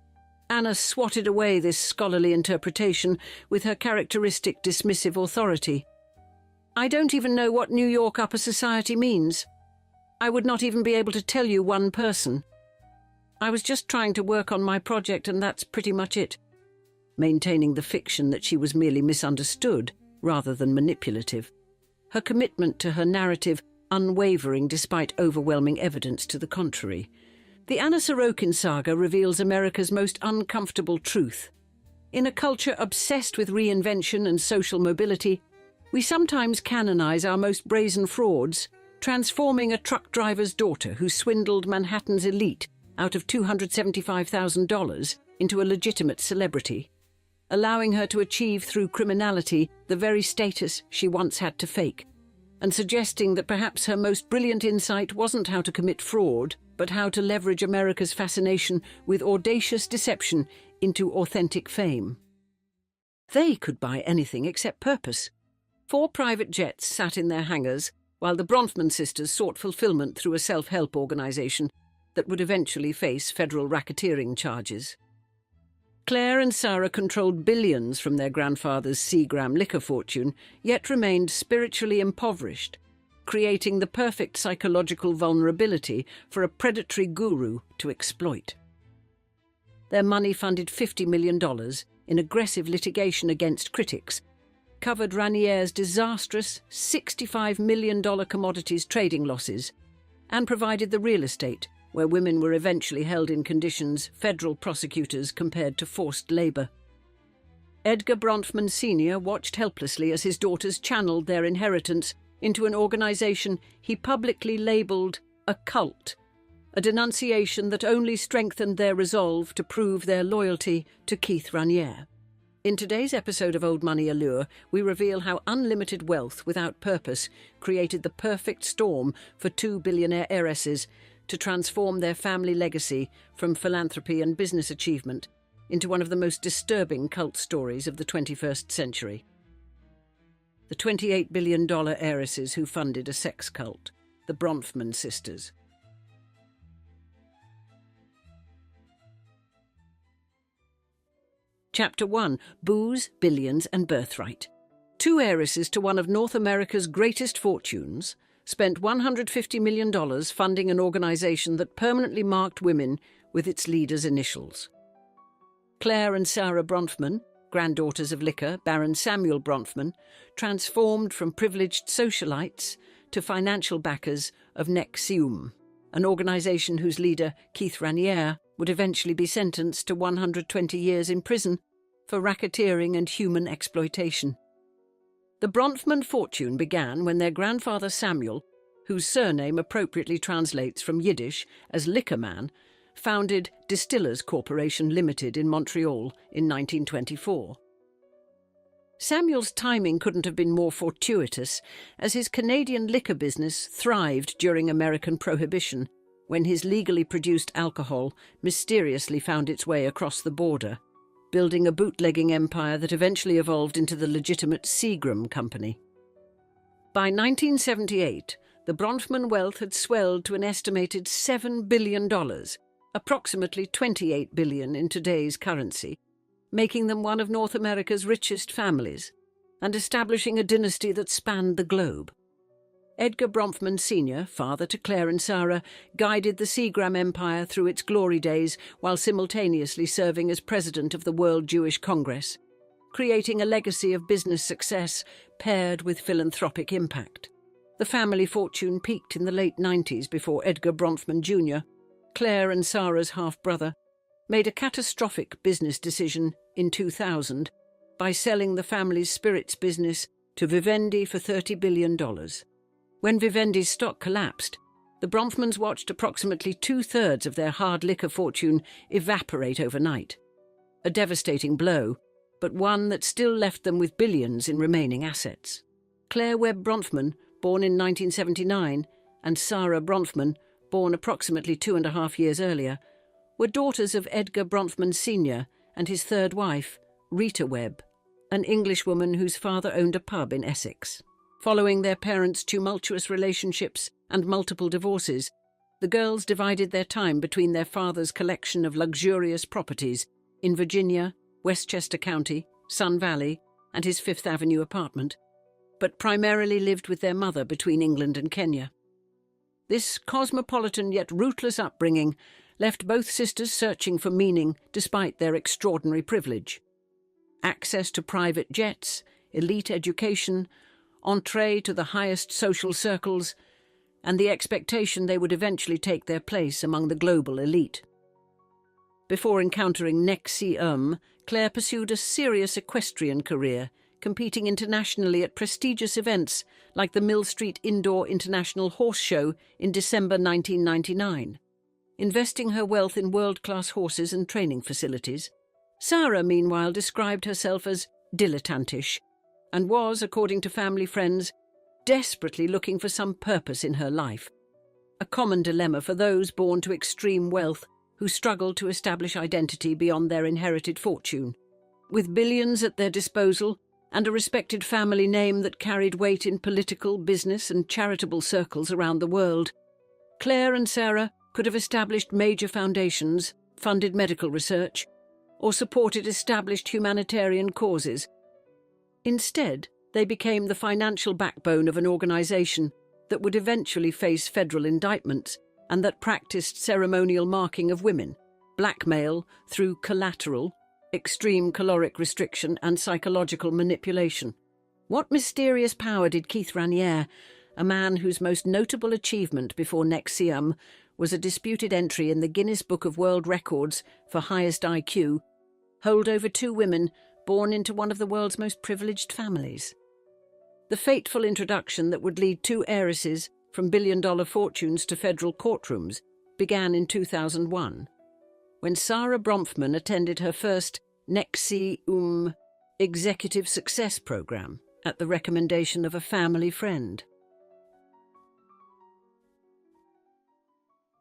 Anna swatted away this scholarly interpretation with her characteristic dismissive authority. "I don't even know what New York upper society means. I would not even be able to tell you one person. I was just trying to work on my project, and that's pretty much it," maintaining the fiction that she was merely misunderstood rather than manipulative. Her commitment to her narrative unwavering despite overwhelming evidence to the contrary. The Anna Sorokin saga reveals America's most uncomfortable truth. In a culture obsessed with reinvention and social mobility, we sometimes canonize our most brazen frauds, transforming a truck driver's daughter who swindled Manhattan's elite out of $275,000 into a legitimate celebrity, allowing her to achieve through criminality the very status she once had to fake, and suggesting that perhaps her most brilliant insight wasn't how to commit fraud, but how to leverage America's fascination with audacious deception into authentic fame. They could buy anything except purpose. 4 private jets sat in their hangars, while the Bronfman sisters sought fulfillment through a self-help organization that would eventually face federal racketeering charges. Claire and Sarah controlled billions from their grandfather's Seagram liquor fortune, yet remained spiritually impoverished, creating the perfect psychological vulnerability for a predatory guru to exploit. Their money funded $50 million in aggressive litigation against critics, covered Ranier's disastrous $65 million commodities trading losses, and provided the real estate where women were eventually held in conditions federal prosecutors compared to forced labour. Edgar Bronfman Sr. watched helplessly as his daughters channeled their inheritance into an organisation he publicly labelled a cult, a denunciation that only strengthened their resolve to prove their loyalty to Keith Raniere. In today's episode of Old Money Allure, we reveal how unlimited wealth without purpose created the perfect storm for 2 billionaire heiresses to transform their family legacy from philanthropy and business achievement into one of the most disturbing cult stories of the 21st century. The $28 billion heiresses who funded a sex cult, the Bronfman Sisters. Chapter 1. Booze, Billions and Birthright. 2 heiresses to one of North America's greatest fortunes spent $150 million funding an organisation that permanently marked women with its leader's initials. Claire and Sarah Bronfman, granddaughters of liquor Baron Samuel Bronfman, transformed from privileged socialites to financial backers of NXIVM, an organisation whose leader, Keith Raniere, would eventually be sentenced to 120 years in prison for racketeering and human exploitation. The Bronfman fortune began when their grandfather Samuel, whose surname appropriately translates from Yiddish as Liquor Man, founded Distillers Corporation Limited in Montreal in 1924. Samuel's timing couldn't have been more fortuitous, as his Canadian liquor business thrived during American Prohibition, when his legally produced alcohol mysteriously found its way across the border, building a bootlegging empire that eventually evolved into the legitimate Seagram Company. By 1978, the Bronfman wealth had swelled to an estimated $7 billion, approximately $28 billion in today's currency, making them one of North America's richest families, and establishing a dynasty that spanned the globe. Edgar Bronfman Sr., father to Claire and Sarah, guided the Seagram Empire through its glory days while simultaneously serving as president of the World Jewish Congress, creating a legacy of business success paired with philanthropic impact. The family fortune peaked in the late 90s before Edgar Bronfman Jr., Claire and Sarah's half-brother, made a catastrophic business decision in 2000 by selling the family's spirits business to Vivendi for $30 billion. When Vivendi's stock collapsed, the Bronfmans watched approximately 2/3 of their hard liquor fortune evaporate overnight. A devastating blow, but one that still left them with billions in remaining assets. Claire Webb Bronfman, born in 1979, and Sarah Bronfman, born approximately 2.5 years earlier, were daughters of Edgar Bronfman Sr. and his third wife, Rita Webb, an Englishwoman whose father owned a pub in Essex. Following their parents' tumultuous relationships and multiple divorces, the girls divided their time between their father's collection of luxurious properties in Virginia, Westchester County, Sun Valley, and his Fifth Avenue apartment, but primarily lived with their mother between England and Kenya. This cosmopolitan yet rootless upbringing left both sisters searching for meaning despite their extraordinary privilege. Access to private jets, elite education, entree to the highest social circles, and the expectation they would eventually take their place among the global elite. Before encountering Nexium, Claire pursued a serious equestrian career, competing internationally at prestigious events like the Mill Street Indoor International Horse Show in December 1999. Investing her wealth in world-class horses and training facilities, Sarah, meanwhile, described herself as dilettantish and was, according to family friends, desperately looking for some purpose in her life, a common dilemma for those born to extreme wealth who struggle to establish identity beyond their inherited fortune. With billions at their disposal and a respected family name that carried weight in political, business and charitable circles around the world, Claire and Sarah could have established major foundations, funded medical research, or supported established humanitarian causes. Instead, they became the financial backbone of an organization that would eventually face federal indictments and that practiced ceremonial marking of women, blackmail through collateral, extreme caloric restriction and psychological manipulation. What mysterious power did Keith Raniere, a man whose most notable achievement before Nexium was a disputed entry in the Guinness Book of World Records for highest IQ, hold over two women born into one of the world's most privileged families? The fateful introduction that would lead two heiresses from billion-dollar fortunes to federal courtrooms began in 2001, when Sarah Bronfman attended her first Nexium Executive Success Program at the recommendation of a family friend.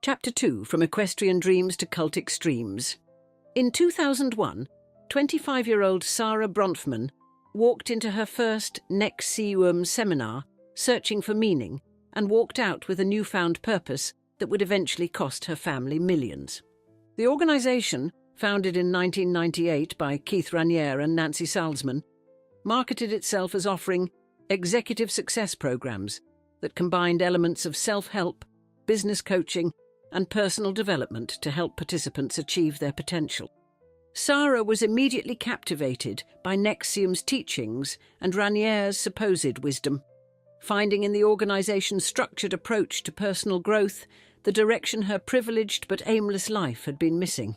Chapter 2, From Equestrian Dreams to Cult Extremes. In 2001, 25-year-old Sarah Bronfman walked into her first Nexium seminar searching for meaning and walked out with a newfound purpose that would eventually cost her family millions. The organization, founded in 1998 by Keith Raniere and Nancy Salzman, marketed itself as offering executive success programs that combined elements of self-help, business coaching, and personal development to help participants achieve their potential. Sarah was immediately captivated by Nexium's teachings and Raniere's supposed wisdom, finding in the organization's structured approach to personal growth the direction her privileged but aimless life had been missing.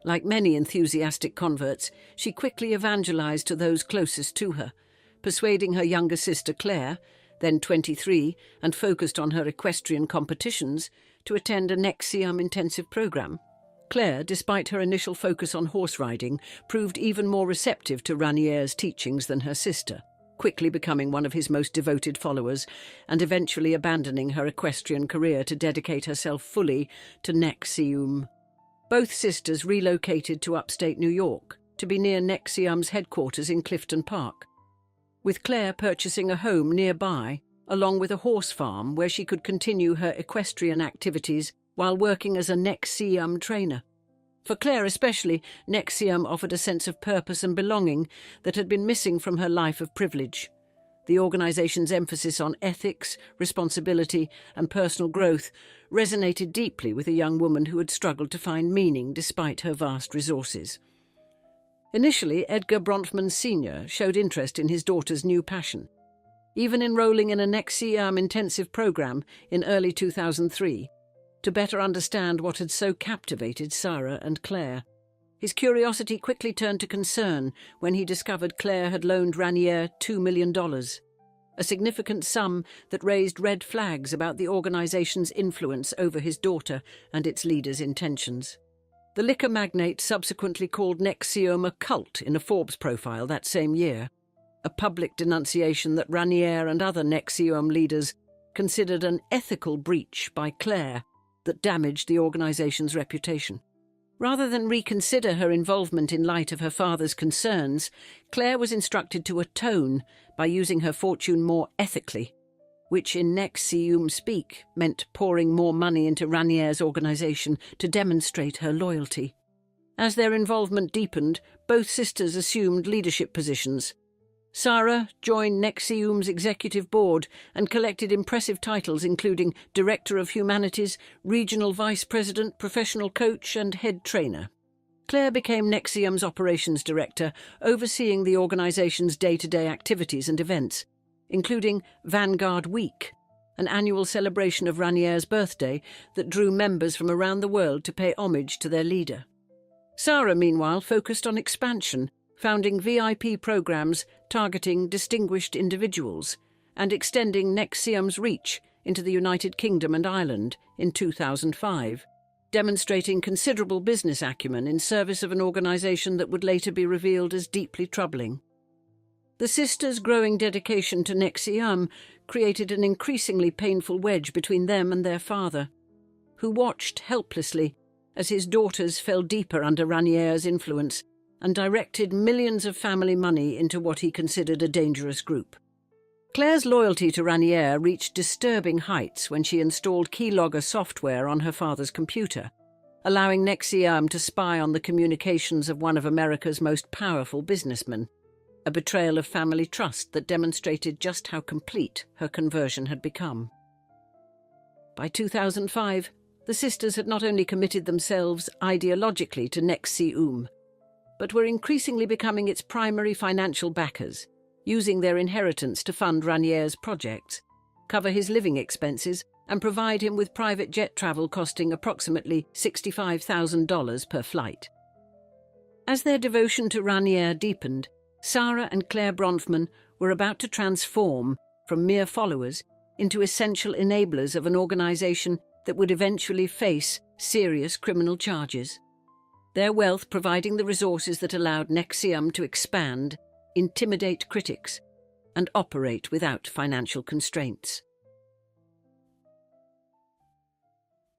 Like many enthusiastic converts, she quickly evangelized to those closest to her, persuading her younger sister Claire, then 23 and focused on her equestrian competitions, to attend a Nexium intensive program. Claire, despite her initial focus on horse riding, proved even more receptive to Raniere's teachings than her sister, quickly becoming one of his most devoted followers and eventually abandoning her equestrian career to dedicate herself fully to Nexium. Both sisters relocated to upstate New York to be near Nexium's headquarters in Clifton Park, with Claire purchasing a home nearby, along with a horse farm where she could continue her equestrian activities while working as a Nexium trainer. For Claire especially, Nexium offered a sense of purpose and belonging that had been missing from her life of privilege. The organization's emphasis on ethics, responsibility, and personal growth resonated deeply with a young woman who had struggled to find meaning despite her vast resources. Initially, Edgar Bronfman Sr. showed interest in his daughter's new passion, even enrolling in a Nexium intensive program in early 2003 to better understand what had so captivated Sarah and Claire. His curiosity quickly turned to concern when he discovered Claire had loaned Raniere $2 million, a significant sum that raised red flags about the organization's influence over his daughter and its leaders' intentions. The liquor magnate subsequently called Nexium a cult in a Forbes profile that same year, a public denunciation that Raniere and other Nexium leaders considered an ethical breach by Claire that damaged the organization's reputation. Rather than reconsider her involvement in light of her father's concerns, Claire was instructed to atone by using her fortune more ethically, which in Nexium speak meant pouring more money into Ranier's organisation to demonstrate her loyalty. As their involvement deepened, both sisters assumed leadership positions. Sarah joined Nexium's executive board and collected impressive titles including Director of Humanities, Regional Vice President, Professional Coach and Head Trainer. Claire became Nexium's Operations Director, overseeing the organisation's day-to-day activities and events, including Vanguard Week, an annual celebration of Ranier's birthday that drew members from around the world to pay homage to their leader. Sarah, meanwhile, focused on expansion, founding VIP programs targeting distinguished individuals and extending Nexium's reach into the United Kingdom and Ireland in 2005, demonstrating considerable business acumen in service of an organisation that would later be revealed as deeply troubling. The sisters' growing dedication to Nexium created an increasingly painful wedge between them and their father, who watched helplessly as his daughters fell deeper under Ranier's influence and directed millions of family money into what he considered a dangerous group. Claire's loyalty to Ranier reached disturbing heights when she installed keylogger software on her father's computer, allowing Nexium to spy on the communications of one of America's most powerful businessmen, a betrayal of family trust that demonstrated just how complete her conversion had become. By 2005, the sisters had not only committed themselves ideologically to Nexium, but were increasingly becoming its primary financial backers, using their inheritance to fund Ranier's projects, cover his living expenses, and provide him with private jet travel costing approximately $65,000 per flight. As their devotion to Ranier deepened, Sarah and Claire Bronfman were about to transform from mere followers into essential enablers of an organisation that would eventually face serious criminal charges. Their wealth providing the resources that allowed Nexium to expand, intimidate critics, and operate without financial constraints.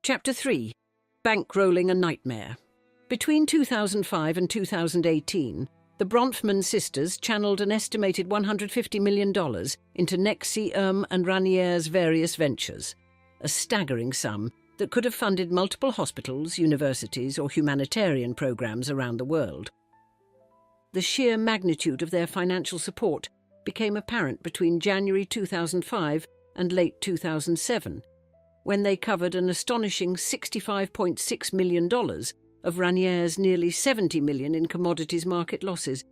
Chapter 3. Bankrolling a Nightmare. Between 2005 and 2018, the Bronfman Sisters channeled an estimated $150 million into Nexium and Ranier's various ventures, a staggering sum that could have funded multiple hospitals, universities, or humanitarian programs around the world. The sheer magnitude of their financial support became apparent between January 2005 and late 2007, when they covered an astonishing $65.6 million of Ranier's nearly $70 million in commodities market losses,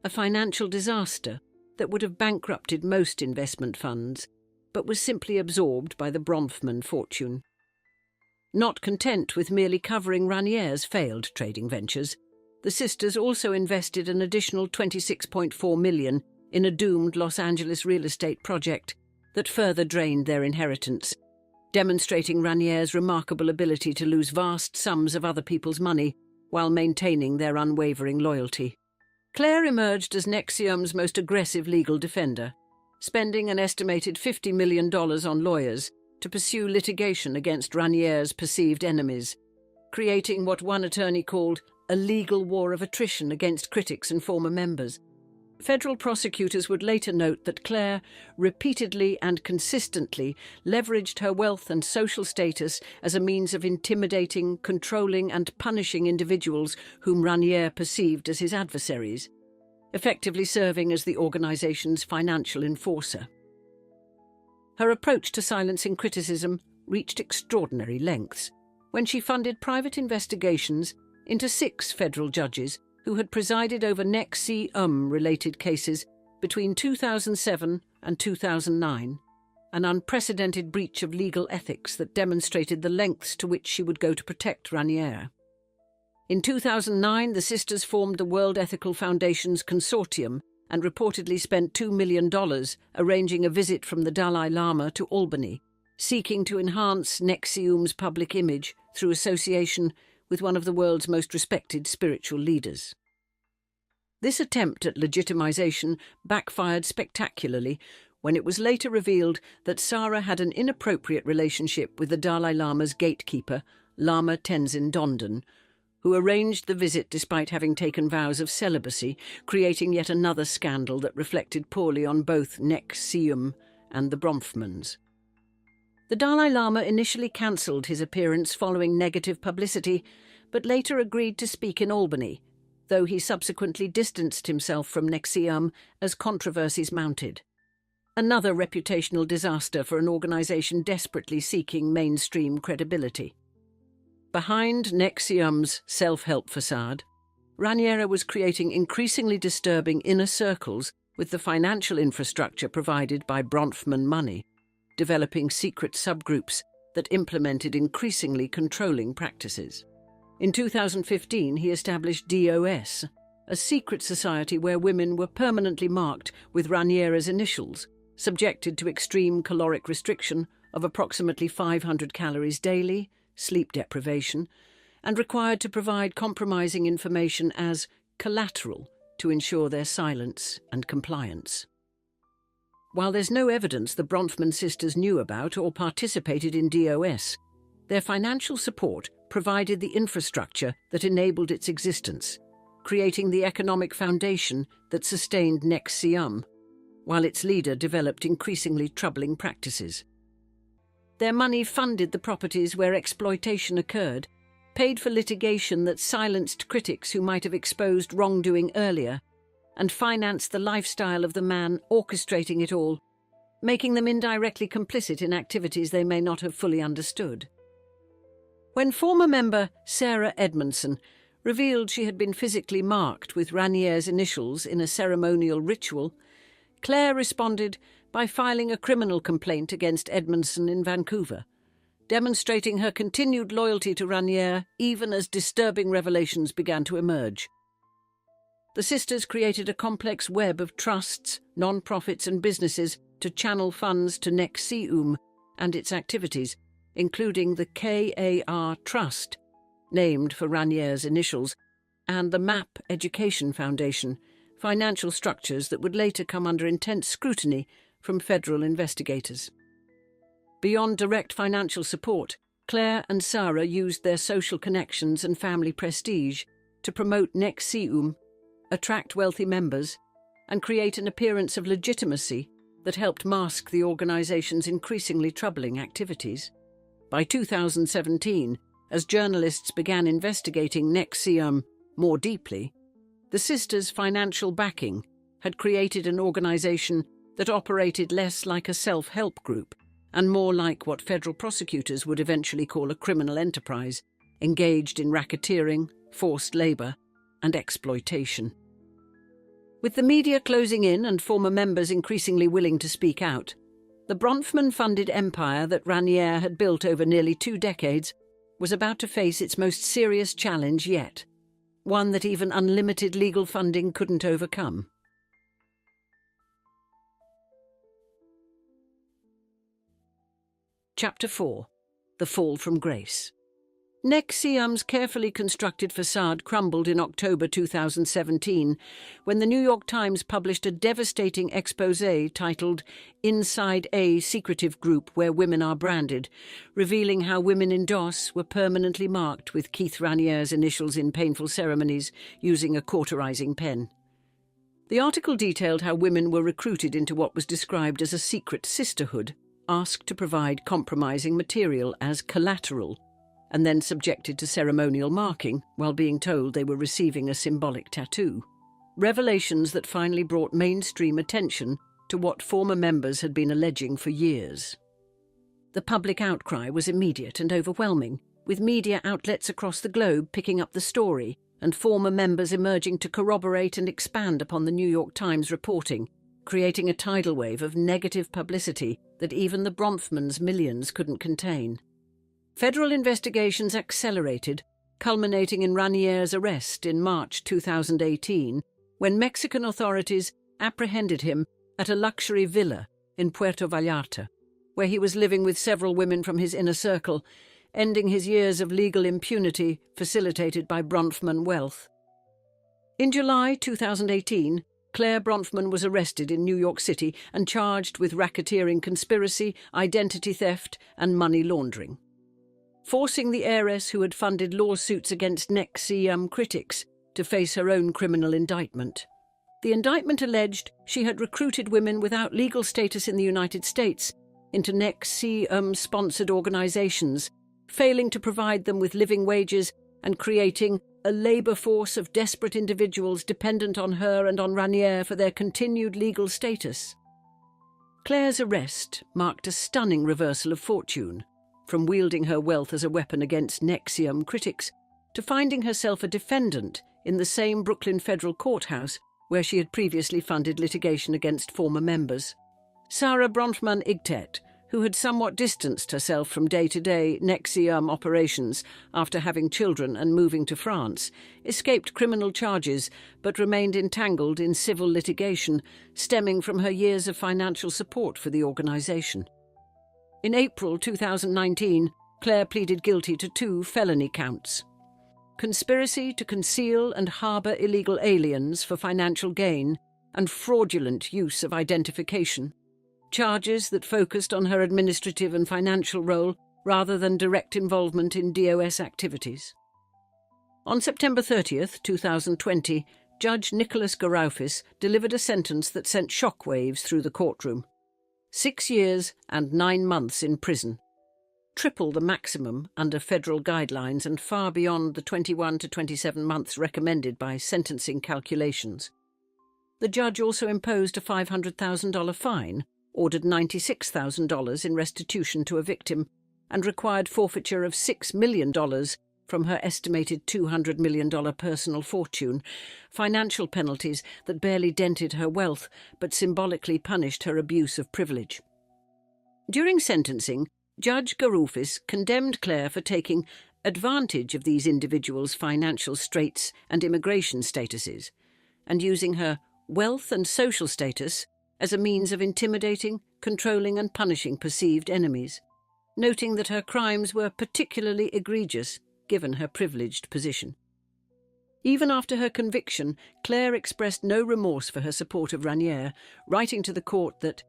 a financial disaster that would have bankrupted most investment funds, but was simply absorbed by the Bronfman fortune. Not content with merely covering Ranier's failed trading ventures, the sisters also invested an additional $26.4 million in a doomed Los Angeles real estate project that further drained their inheritance, demonstrating Ranier's remarkable ability to lose vast sums of other people's money while maintaining their unwavering loyalty. Claire emerged as Nexium's most aggressive legal defender, spending an estimated $50 million on lawyers to pursue litigation against Ranier's perceived enemies, creating what one attorney called a legal war of attrition against critics and former members. Federal prosecutors would later note that Claire repeatedly and consistently leveraged her wealth and social status as a means of intimidating, controlling and punishing individuals whom Ranier perceived as his adversaries, effectively serving as the organization's financial enforcer. Her approach to silencing criticism reached extraordinary lengths when she funded private investigations into 6 federal judges who had presided over Nexium-related cases between 2007 and 2009, an unprecedented breach of legal ethics that demonstrated the lengths to which she would go to protect Ranier. In 2009, the sisters formed the World Ethical Foundation's consortium and reportedly spent $2 million arranging a visit from the Dalai Lama to Albany, seeking to enhance Nexium's public image through association with one of the world's most respected spiritual leaders. This attempt at legitimization backfired spectacularly when it was later revealed that Sarah had an inappropriate relationship with the Dalai Lama's gatekeeper, Lama Tenzin Dondan, who arranged the visit despite having taken vows of celibacy, creating yet another scandal that reflected poorly on both Nexium and the Bronfmans. The Dalai Lama initially cancelled his appearance following negative publicity, but later agreed to speak in Albany, though he subsequently distanced himself from Nexium as controversies mounted. Another reputational disaster for an organisation desperately seeking mainstream credibility. Behind Nexium's self-help facade, Raniere was creating increasingly disturbing inner circles with the financial infrastructure provided by Bronfman money, developing secret subgroups that implemented increasingly controlling practices. In 2015, he established DOS, a secret society where women were permanently marked with Raniere's initials, subjected to extreme caloric restriction of approximately 500 calories daily, sleep deprivation, and required to provide compromising information as collateral to ensure their silence and compliance. While there's no evidence the Bronfman sisters knew about or participated in DOS, their financial support provided the infrastructure that enabled its existence, creating the economic foundation that sustained Nexium, while its leader developed increasingly troubling practices. Their money funded the properties where exploitation occurred, paid for litigation that silenced critics who might have exposed wrongdoing earlier, and financed the lifestyle of the man orchestrating it all, making them indirectly complicit in activities they may not have fully understood. When former member Sarah Edmondson revealed she had been physically marked with Raniere's initials in a ceremonial ritual, Claire responded by filing a criminal complaint against Edmondson in Vancouver, demonstrating her continued loyalty to Raniere even as disturbing revelations began to emerge. The sisters created a complex web of trusts, non-profits and businesses to channel funds to Nexium and its activities, including the KAR Trust, named for Raniere's initials, and the MAP Education Foundation, financial structures that would later come under intense scrutiny from federal investigators. Beyond direct financial support, Claire and Sarah used their social connections and family prestige to promote Nexium, attract wealthy members, and create an appearance of legitimacy that helped mask the organization's increasingly troubling activities. By 2017, as journalists began investigating Nexium more deeply, the sisters' financial backing had created an organization that operated less like a self-help group and more like what federal prosecutors would eventually call a criminal enterprise, engaged in racketeering, forced labor, and exploitation. With the media closing in and former members increasingly willing to speak out, the Bronfman-funded empire that Raniere had built over nearly 2 decades was about to face its most serious challenge yet, one that even unlimited legal funding couldn't overcome. Chapter 4. The Fall from Grace. Nexium's carefully constructed facade crumbled in October 2017 when the New York Times published a devastating exposé titled "Inside a Secretive Group Where Women Are Branded," revealing how women in DOS were permanently marked with Keith Raniere's initials in painful ceremonies using a cauterizing pen. The article detailed how women were recruited into what was described as a secret sisterhood, asked to provide compromising material as collateral, and then subjected to ceremonial marking while being told they were receiving a symbolic tattoo. Revelations that finally brought mainstream attention to what former members had been alleging for years. The public outcry was immediate and overwhelming, with media outlets across the globe picking up the story and former members emerging to corroborate and expand upon the New York Times reporting, creating a tidal wave of negative publicity that even the Bronfmans' millions couldn't contain. Federal investigations accelerated, culminating in Raniere's arrest in March 2018, when Mexican authorities apprehended him at a luxury villa in Puerto Vallarta, where he was living with several women from his inner circle, ending his years of legal impunity facilitated by Bronfman wealth. In July 2018, Claire Bronfman was arrested in New York City and charged with racketeering conspiracy, identity theft, and money laundering. forcing the heiress who had funded lawsuits against NXIVM critics to face her own criminal indictment. The indictment alleged she had recruited women without legal status in the United States into NXIVM-sponsored organizations, failing to provide them with living wages and creating a labor force of desperate individuals dependent on her and on Raniere for their continued legal status. Claire's arrest marked a stunning reversal of fortune, from wielding her wealth as a weapon against NXIVM critics to finding herself a defendant in the same Brooklyn federal courthouse where she had previously funded litigation against former members. Sarah Bronfman Sisters, who had somewhat distanced herself from day-to-day NXIVM operations after having children and moving to France, escaped criminal charges but remained entangled in civil litigation stemming from her years of financial support for the organisation. In April 2019, Claire pleaded guilty to 2 felony counts: conspiracy to conceal and harbour illegal aliens for financial gain and fraudulent use of identification, charges that focused on her administrative and financial role rather than direct involvement in DOS activities. On September 30th, 2020, Judge Nicholas Garaufis delivered a sentence that sent shockwaves through the courtroom: 6 years and 9 months in prison, triple the maximum under federal guidelines and far beyond the 21 to 27 months recommended by sentencing calculations. The judge also imposed a $500,000 fine, ordered $96,000 in restitution to a victim, and required forfeiture of $6 million from her estimated $200 million personal fortune, financial penalties that barely dented her wealth but symbolically punished her abuse of privilege. During sentencing, Judge Garaufis condemned Claire for taking advantage of these individuals' financial straits and immigration statuses, and using her wealth and social status as a means of intimidating, controlling and punishing perceived enemies, noting that her crimes were particularly egregious given her privileged position. Even after her conviction, Claire expressed no remorse for her support of Raniere, writing to the court that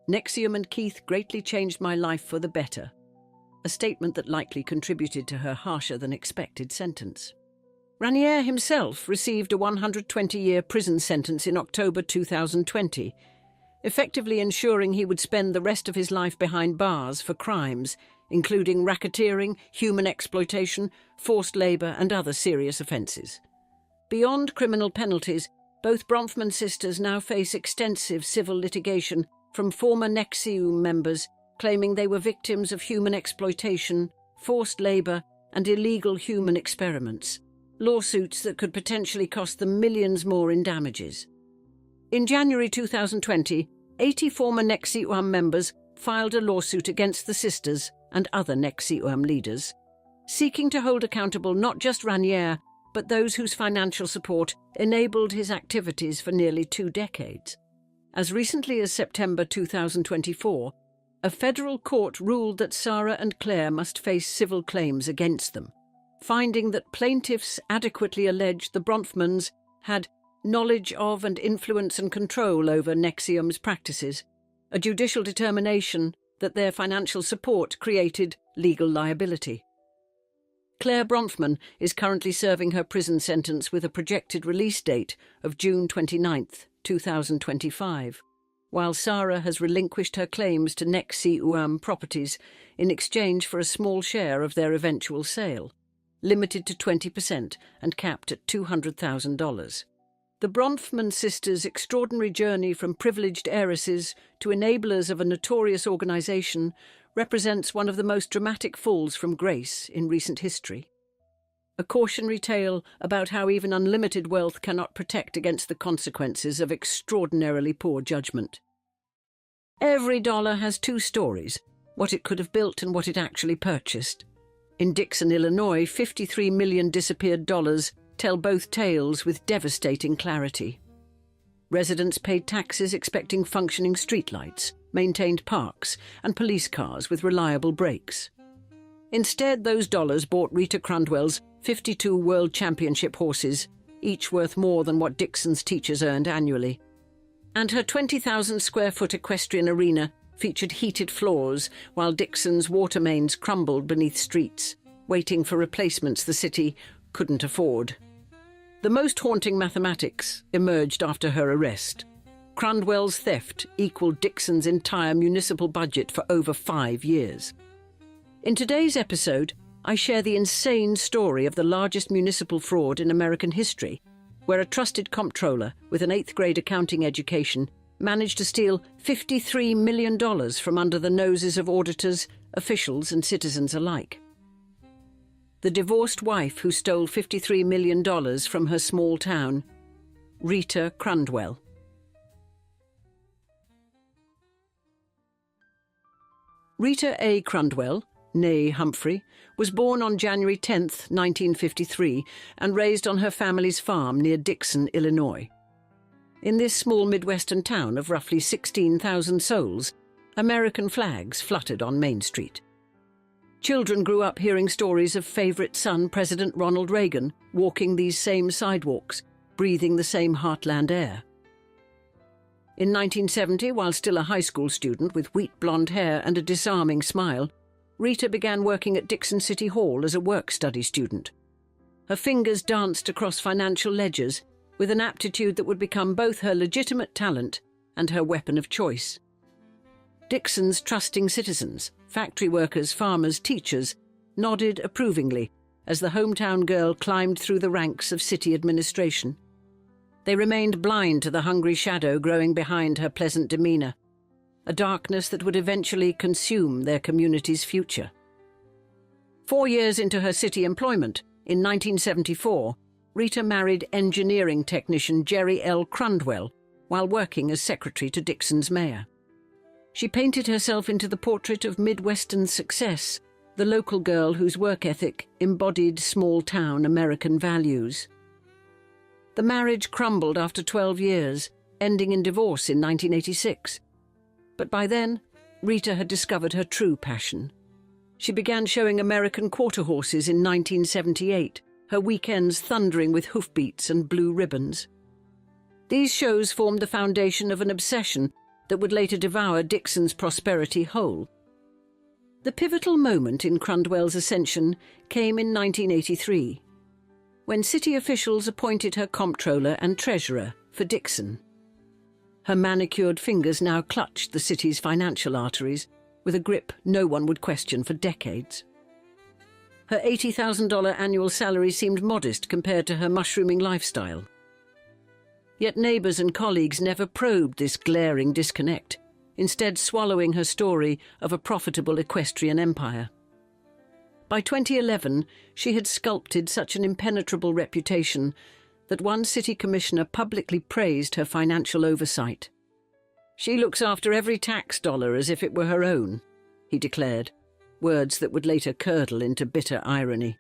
"NXIVM and Keith greatly changed my life for the better," a statement that likely contributed to her harsher-than-expected sentence. Raniere himself received a 120-year prison sentence in October 2020, effectively ensuring he would spend the rest of his life behind bars for crimes, including racketeering, human exploitation, forced labour and other serious offences. Beyond criminal penalties, both Bronfman sisters now face extensive civil litigation from former NXIVM members claiming they were victims of human exploitation, forced labour and illegal human experiments, lawsuits that could potentially cost them millions more in damages. In January 2020, 80 former NXIVM members filed a lawsuit against the sisters and other NXIVM leaders, seeking to hold accountable not just Raniere, but those whose financial support enabled his activities for nearly 2 decades. As recently as September 2024, a federal court ruled that Sarah and Claire must face civil claims against them, finding that plaintiffs adequately alleged the Bronfmans had knowledge of and influence and control over NXIVM's practices, a judicial determination that their financial support created legal liability. Claire Bronfman is currently serving her prison sentence with a projected release date of June 29, 2025, while Sarah has relinquished her claims to NXIVM properties in exchange for a small share of their eventual sale, limited to 20% and capped at $200,000. The Bronfman sisters' extraordinary journey from privileged heiresses to enablers of a notorious organisation represents one of the most dramatic falls from grace in recent history. A cautionary tale about how even unlimited wealth cannot protect against the consequences of extraordinarily poor judgment. Every dollar has 2 stories, what it could have built and what it actually purchased. In Dixon, Illinois, 53 million disappeared dollars tell both tales with devastating clarity. Residents paid taxes expecting functioning streetlights, maintained parks, and police cars with reliable brakes. Instead, those dollars bought Rita Crundwell's 52 World Championship horses, each worth more than what Dixon's teachers earned annually. And her 20,000-square-foot equestrian arena featured heated floors while Dixon's water mains crumbled beneath streets, waiting for replacements the city couldn't afford. The most haunting mathematics emerged after her arrest. Crundwell's theft equaled Dixon's entire municipal budget for over 5 years. In today's episode, I share the insane story of the largest municipal fraud in American history, where a trusted comptroller with an 8th grade accounting education managed to steal $53 million from under the noses of auditors, officials, and citizens alike. The divorced wife who stole $53 million from her small town, Rita Crundwell. Rita A. Crundwell, née Humphrey, was born on January 10, 1953, and raised on her family's farm near Dixon, Illinois. In this small Midwestern town of roughly 16,000 souls, American flags fluttered on Main Street. Children grew up hearing stories of favourite son President Ronald Reagan walking these same sidewalks, breathing the same heartland air. In 1970, while still a high school student with wheat blonde hair and a disarming smile, Rita began working at Dixon City Hall as a work-study student. Her fingers danced across financial ledgers with an aptitude that would become both her legitimate talent and her weapon of choice. Dixon's trusting citizens, factory workers, farmers, teachers, nodded approvingly as the hometown girl climbed through the ranks of city administration. They remained blind to the hungry shadow growing behind her pleasant demeanour, a darkness that would eventually consume their community's future. 4 years into her city employment, in 1974, Rita married engineering technician Jerry L. Crundwell while working as secretary to Dixon's mayor. She painted herself into the portrait of Midwestern success, the local girl whose work ethic embodied small-town American values. The marriage crumbled after 12 years, ending in divorce in 1986. But by then, Rita had discovered her true passion. She began showing American quarter horses in 1978, her weekends thundering with hoofbeats and blue ribbons. These shows formed the foundation of an obsession that would later devour Dixon's prosperity whole. The pivotal moment in Crundwell's ascension came in 1983, when city officials appointed her comptroller and treasurer for Dixon. Her manicured fingers now clutched the city's financial arteries with a grip no one would question for decades. Her $80,000 annual salary seemed modest compared to her mushrooming lifestyle. Yet neighbours and colleagues never probed this glaring disconnect, instead swallowing her story of a profitable equestrian empire. By 2011, she had sculpted such an impenetrable reputation that one city commissioner publicly praised her financial oversight. "She looks after every tax dollar as if it were her own," he declared, words that would later curdle into bitter irony.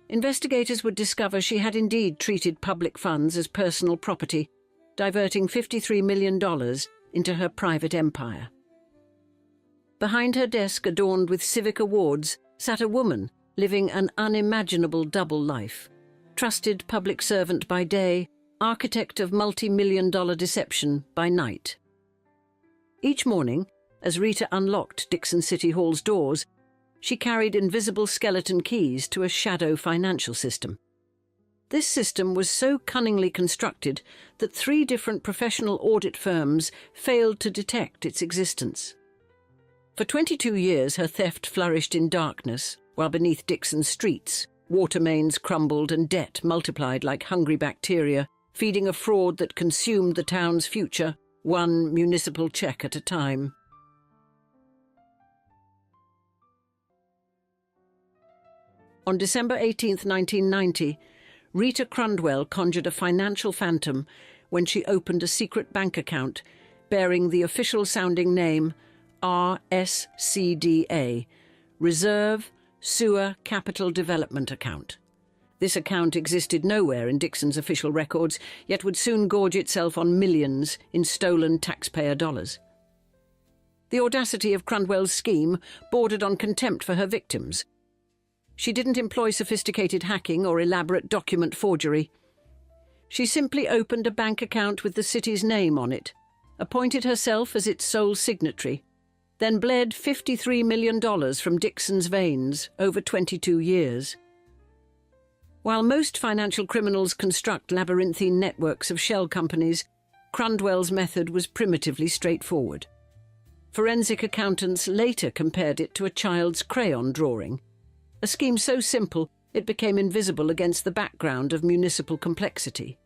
Investigators would discover she had indeed treated public funds as personal property, diverting $53 million into her private empire. Behind her desk, adorned with civic awards, sat a woman living an unimaginable double life. Trusted public servant by day, architect of multi-million-dollar deception by night. Each morning, as Rita unlocked Dixon City Hall's doors, she carried invisible skeleton keys to a shadow financial system. This system was so cunningly constructed that 3 different professional audit firms failed to detect its existence. For 22 years, her theft flourished in darkness, while beneath Dixon's streets, water mains crumbled and debt multiplied like hungry bacteria, feeding a fraud that consumed the town's future, one municipal check at a time. On December 18, 1990, Rita Crundwell conjured a financial phantom when she opened a secret bank account bearing the official-sounding name RSCDA, Reserve Sewer Capital Development Account. This account existed nowhere in Dixon's official records, yet would soon gorge itself on millions in stolen taxpayer dollars. The audacity of Crundwell's scheme bordered on contempt for her victims. She didn't employ sophisticated hacking or elaborate document forgery. She simply opened a bank account with the city's name on it, appointed herself as its sole signatory, then bled $53 million from Dixon's veins over 22 years. While most financial criminals construct labyrinthine networks of shell companies, Crundwell's method was primitively straightforward. Forensic accountants later compared it to a child's crayon drawing, a scheme so simple it became invisible against the background of municipal complexity.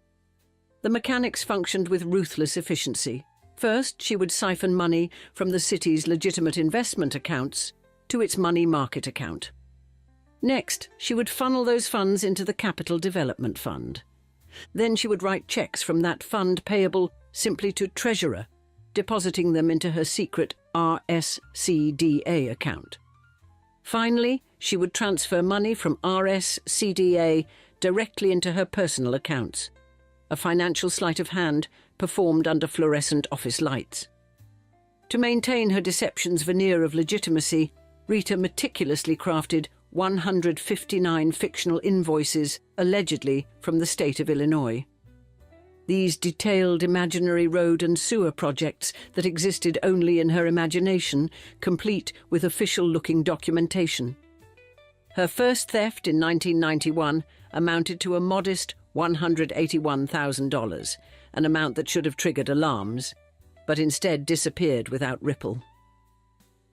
The mechanics functioned with ruthless efficiency. First, she would siphon money from the city's legitimate investment accounts to its money market account. Next, she would funnel those funds into the Capital Development Fund. Then she would write checks from that fund payable simply to Treasurer, depositing them into her secret RSCDA account. Finally, she would transfer money from RSCDA directly into her personal accounts, a financial sleight of hand performed under fluorescent office lights. To maintain her deception's veneer of legitimacy, Rita meticulously crafted 159 fictional invoices, allegedly from the state of Illinois. These detailed imaginary road and sewer projects that existed only in her imagination, complete with official-looking documentation. Her first theft in 1991 amounted to a modest $181,000, an amount that should have triggered alarms, but instead disappeared without ripple.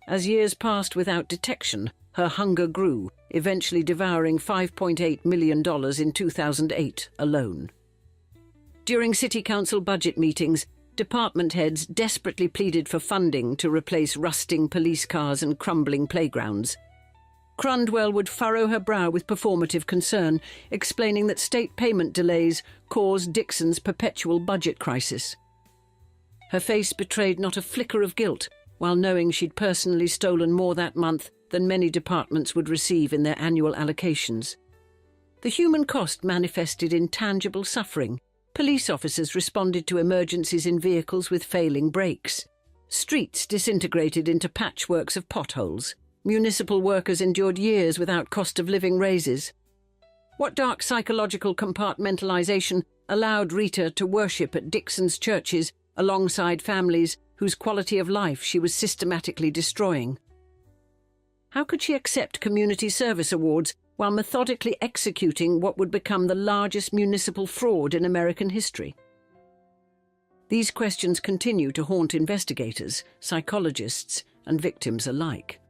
As years passed without detection, her hunger grew, eventually devouring $5.8 million in 2008 alone. During City Council budget meetings, department heads desperately pleaded for funding to replace rusting police cars and crumbling playgrounds. Crundwell would furrow her brow with performative concern, explaining that state payment delays caused Dixon's perpetual budget crisis. Her face betrayed not a flicker of guilt, while knowing she'd personally stolen more that month than many departments would receive in their annual allocations. The human cost manifested in tangible suffering. Police officers responded to emergencies in vehicles with failing brakes. Streets disintegrated into patchworks of potholes. Municipal workers endured years without cost of living raises. What dark psychological compartmentalization allowed Rita to worship at Dixon's churches alongside families whose quality of life she was systematically destroying? How could she accept community service awards while methodically executing what would become the largest municipal fraud in American history? These questions continue to haunt investigators, psychologists, and victims alike.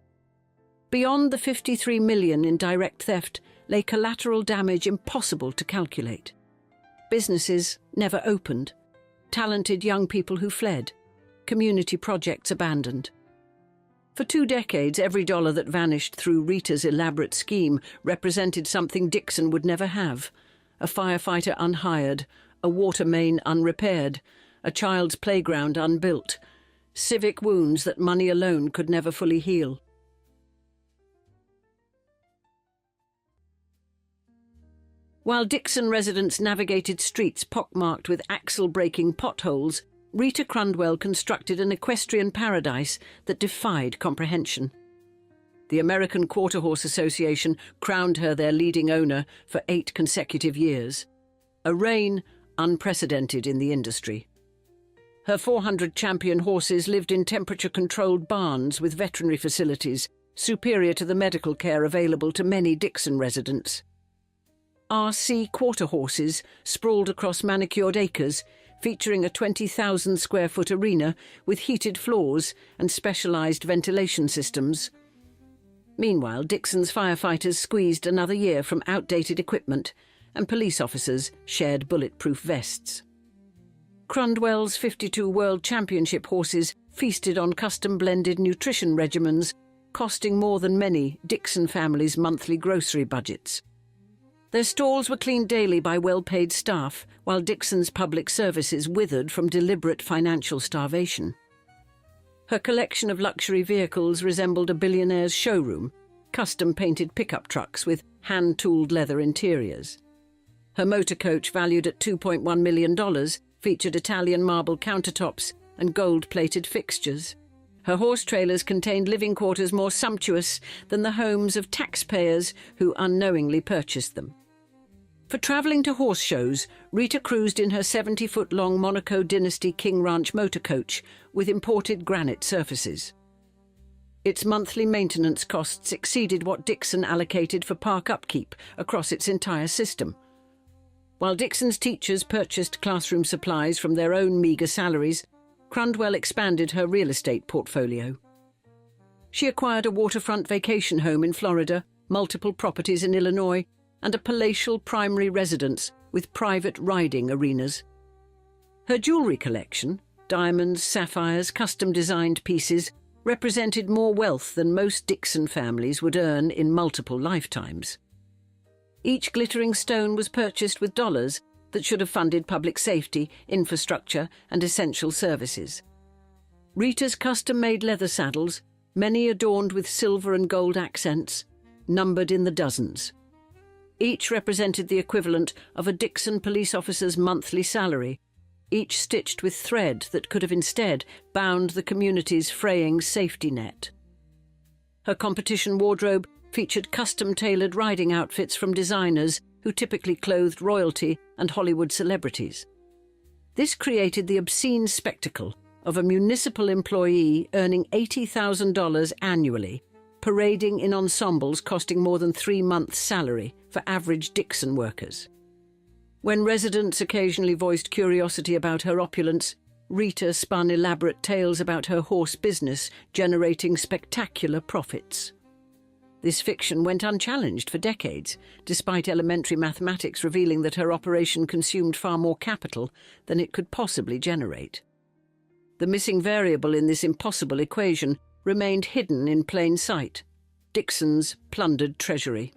Beyond the $53 million in direct theft lay collateral damage impossible to calculate. Businesses never opened, talented young people who fled, community projects abandoned. For 2 decades, every dollar that vanished through Rita's elaborate scheme represented something Dixon would never have: a firefighter unhired, a water main unrepaired, a child's playground unbuilt, civic wounds that money alone could never fully heal. While Dixon residents navigated streets pockmarked with axle-breaking potholes, Rita Crundwell constructed an equestrian paradise that defied comprehension. The American Quarter Horse Association crowned her their leading owner for 8 consecutive years, a reign unprecedented in the industry. Her 400 champion horses lived in temperature-controlled barns with veterinary facilities, superior to the medical care available to many Dixon residents. RC quarter horses sprawled across manicured acres, featuring a 20,000-square-foot arena with heated floors and specialized ventilation systems. Meanwhile, Dixon's firefighters squeezed another year from outdated equipment, and police officers shared bulletproof vests. Crundwell's 52 World Championship horses feasted on custom-blended nutrition regimens, costing more than many Dixon families' monthly grocery budgets. Their stalls were cleaned daily by well-paid staff, while Dixon's public services withered from deliberate financial starvation. Her collection of luxury vehicles resembled a billionaire's showroom, custom-painted pickup trucks with hand-tooled leather interiors. Her motor coach, valued at $2.1 million, featured Italian marble countertops and gold-plated fixtures. Her horse trailers contained living quarters more sumptuous than the homes of taxpayers who unknowingly purchased them. For travelling to horse shows, Rita cruised in her 70-foot-long Monaco Dynasty King Ranch motor coach with imported granite surfaces. Its monthly maintenance costs exceeded what Dixon allocated for park upkeep across its entire system. While Dixon's teachers purchased classroom supplies from their own meagre salaries, Crundwell expanded her real estate portfolio. She acquired a waterfront vacation home in Florida, multiple properties in Illinois, and a palatial primary residence with private riding arenas. Her jewellery collection, diamonds, sapphires, custom-designed pieces, represented more wealth than most Dixon families would earn in multiple lifetimes. Each glittering stone was purchased with dollars that should have funded public safety, infrastructure, and essential services. Rita's custom-made leather saddles, many adorned with silver and gold accents, numbered in the dozens. Each represented the equivalent of a Dixon police officer's monthly salary, each stitched with thread that could have instead bound the community's fraying safety net. Her competition wardrobe featured custom-tailored riding outfits from designers who typically clothed royalty and Hollywood celebrities. This created the obscene spectacle of a municipal employee earning $80,000 annually, parading in ensembles costing more than 3 months' salary for average Dixon workers. When residents occasionally voiced curiosity about her opulence, Rita spun elaborate tales about her horse business, generating spectacular profits. This fiction went unchallenged for decades, despite elementary mathematics revealing that her operation consumed far more capital than it could possibly generate. The missing variable in this impossible equation remained hidden in plain sight: Dixon's plundered treasury.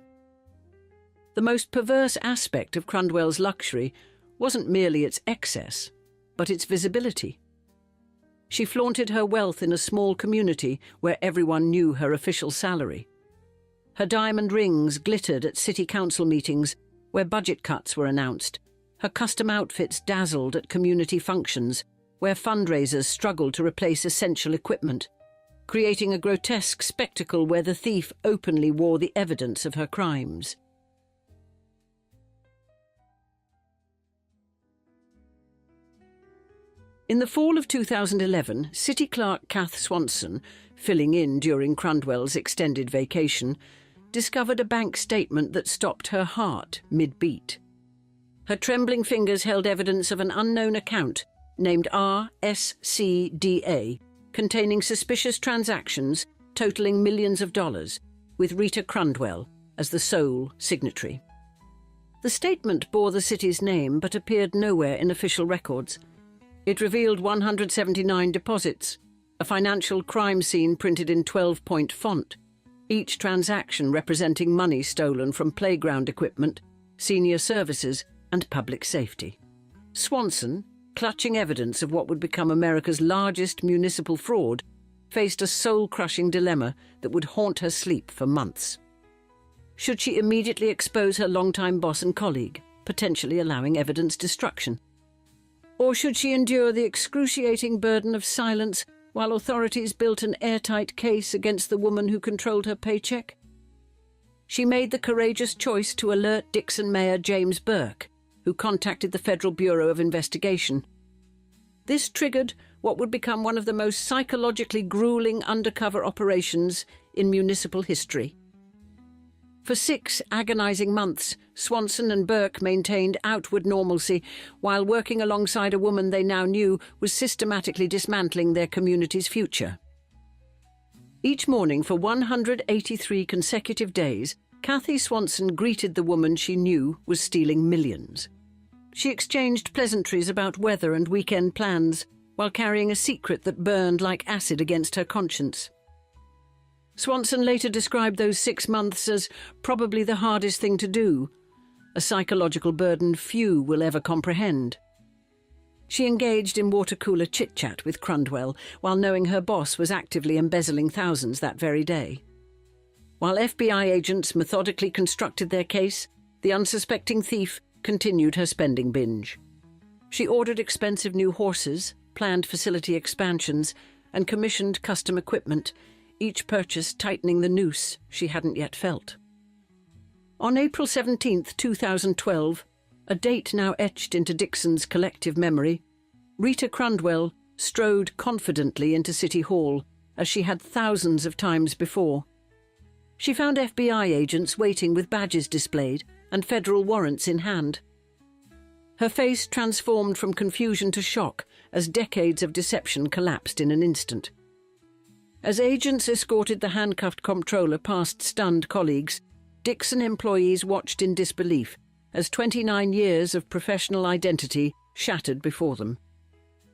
The most perverse aspect of Crundwell's luxury wasn't merely its excess, but its visibility. She flaunted her wealth in a small community where everyone knew her official salary. Her diamond rings glittered at city council meetings where budget cuts were announced. Her custom outfits dazzled at community functions where fundraisers struggled to replace essential equipment, creating a grotesque spectacle where the thief openly wore the evidence of her crimes. In the fall of 2011, City Clerk Kath Swanson, filling in during Crundwell's extended vacation, discovered a bank statement that stopped her heart mid-beat. Her trembling fingers held evidence of an unknown account named RSCDA, containing suspicious transactions totaling millions of dollars, with Rita Crundwell as the sole signatory. The statement bore the city's name but appeared nowhere in official records. It revealed 179 deposits, a financial crime scene printed in 12-point font, each transaction representing money stolen from playground equipment, senior services, and public safety. Swanson, clutching evidence of what would become America's largest municipal fraud, faced a soul-crushing dilemma that would haunt her sleep for months. Should she immediately expose her longtime boss and colleague, potentially allowing evidence destruction? Or should she endure the excruciating burden of silence while authorities built an airtight case against the woman who controlled her paycheck? She made the courageous choice to alert Dixon Mayor James Burke, who contacted the Federal Bureau of Investigation. This triggered what would become one of the most psychologically grueling undercover operations in municipal history. For 6 agonizing months, Swanson and Burke maintained outward normalcy while working alongside a woman they now knew was systematically dismantling their community's future. Each morning for 183 consecutive days, Kathy Swanson greeted the woman she knew was stealing millions. She exchanged pleasantries about weather and weekend plans while carrying a secret that burned like acid against her conscience. Swanson later described those 6 months as probably the hardest thing to do, a psychological burden few will ever comprehend. She engaged in water-cooler chit-chat with Crundwell while knowing her boss was actively embezzling thousands that very day. While FBI agents methodically constructed their case, the unsuspecting thief continued her spending binge. She ordered expensive new horses, planned facility expansions, and commissioned custom equipment, each purchase tightening the noose she hadn't yet felt. On April 17, 2012, a date now etched into Dixon's collective memory, Rita Crundwell strode confidently into City Hall, as she had thousands of times before. She found FBI agents waiting with badges displayed and federal warrants in hand. Her face transformed from confusion to shock as decades of deception collapsed in an instant. As agents escorted the handcuffed comptroller past stunned colleagues, Dixon employees watched in disbelief as 29 years of professional identity shattered before them.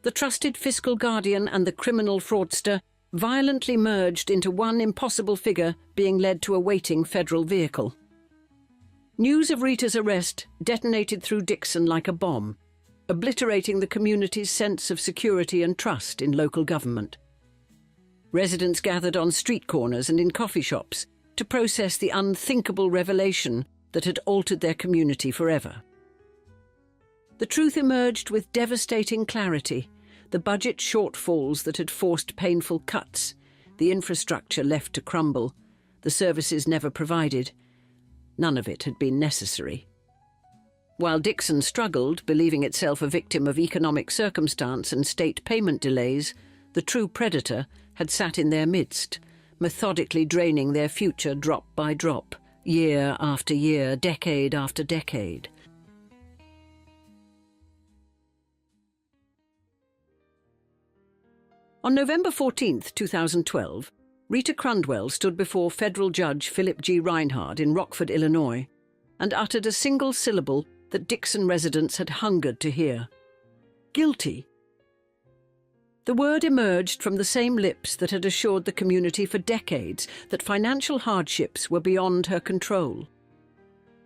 The trusted fiscal guardian and the criminal fraudster violently merged into one impossible figure being led to a waiting federal vehicle. News of Rita's arrest detonated through Dixon like a bomb, obliterating the community's sense of security and trust in local government. Residents gathered on street corners and in coffee shops to process the unthinkable revelation that had altered their community forever. The truth emerged with devastating clarity: the budget shortfalls that had forced painful cuts, the infrastructure left to crumble, the services never provided. None of it had been necessary. While Dixon struggled, believing itself a victim of economic circumstance and state payment delays, the true predator had sat in their midst, methodically draining their future drop by drop, year after year, decade after decade. On November 14, 2012, Rita Crundwell stood before federal judge Philip G. Reinhard in Rockford, Illinois, and uttered a single syllable that Dixon residents had hungered to hear: guilty. The word emerged from the same lips that had assured the community for decades that financial hardships were beyond her control.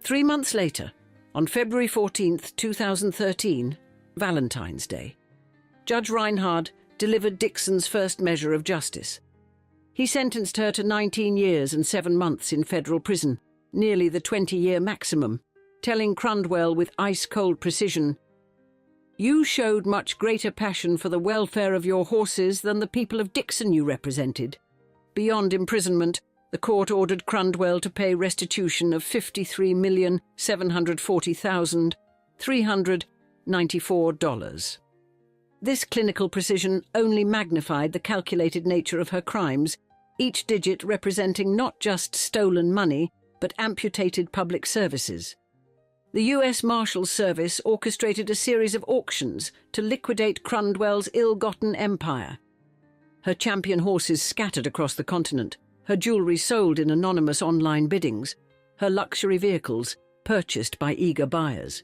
3 months later, on February 14, 2013, Valentine's Day, Judge Reinhard delivered Dixon's first measure of justice. He sentenced her to 19 years and 7 months in federal prison, nearly the 20-year maximum, telling Crundwell with ice-cold precision, "You showed much greater passion for the welfare of your horses than the people of Dixon you represented." Beyond imprisonment, the court ordered Crundwell to pay restitution of $53,740,394. This clinical precision only magnified the calculated nature of her crimes, each digit representing not just stolen money, but amputated public services. The U.S. Marshals Service orchestrated a series of auctions to liquidate Crundwell's ill-gotten empire. Her champion horses scattered across the continent, her jewellery sold in anonymous online biddings, her luxury vehicles purchased by eager buyers.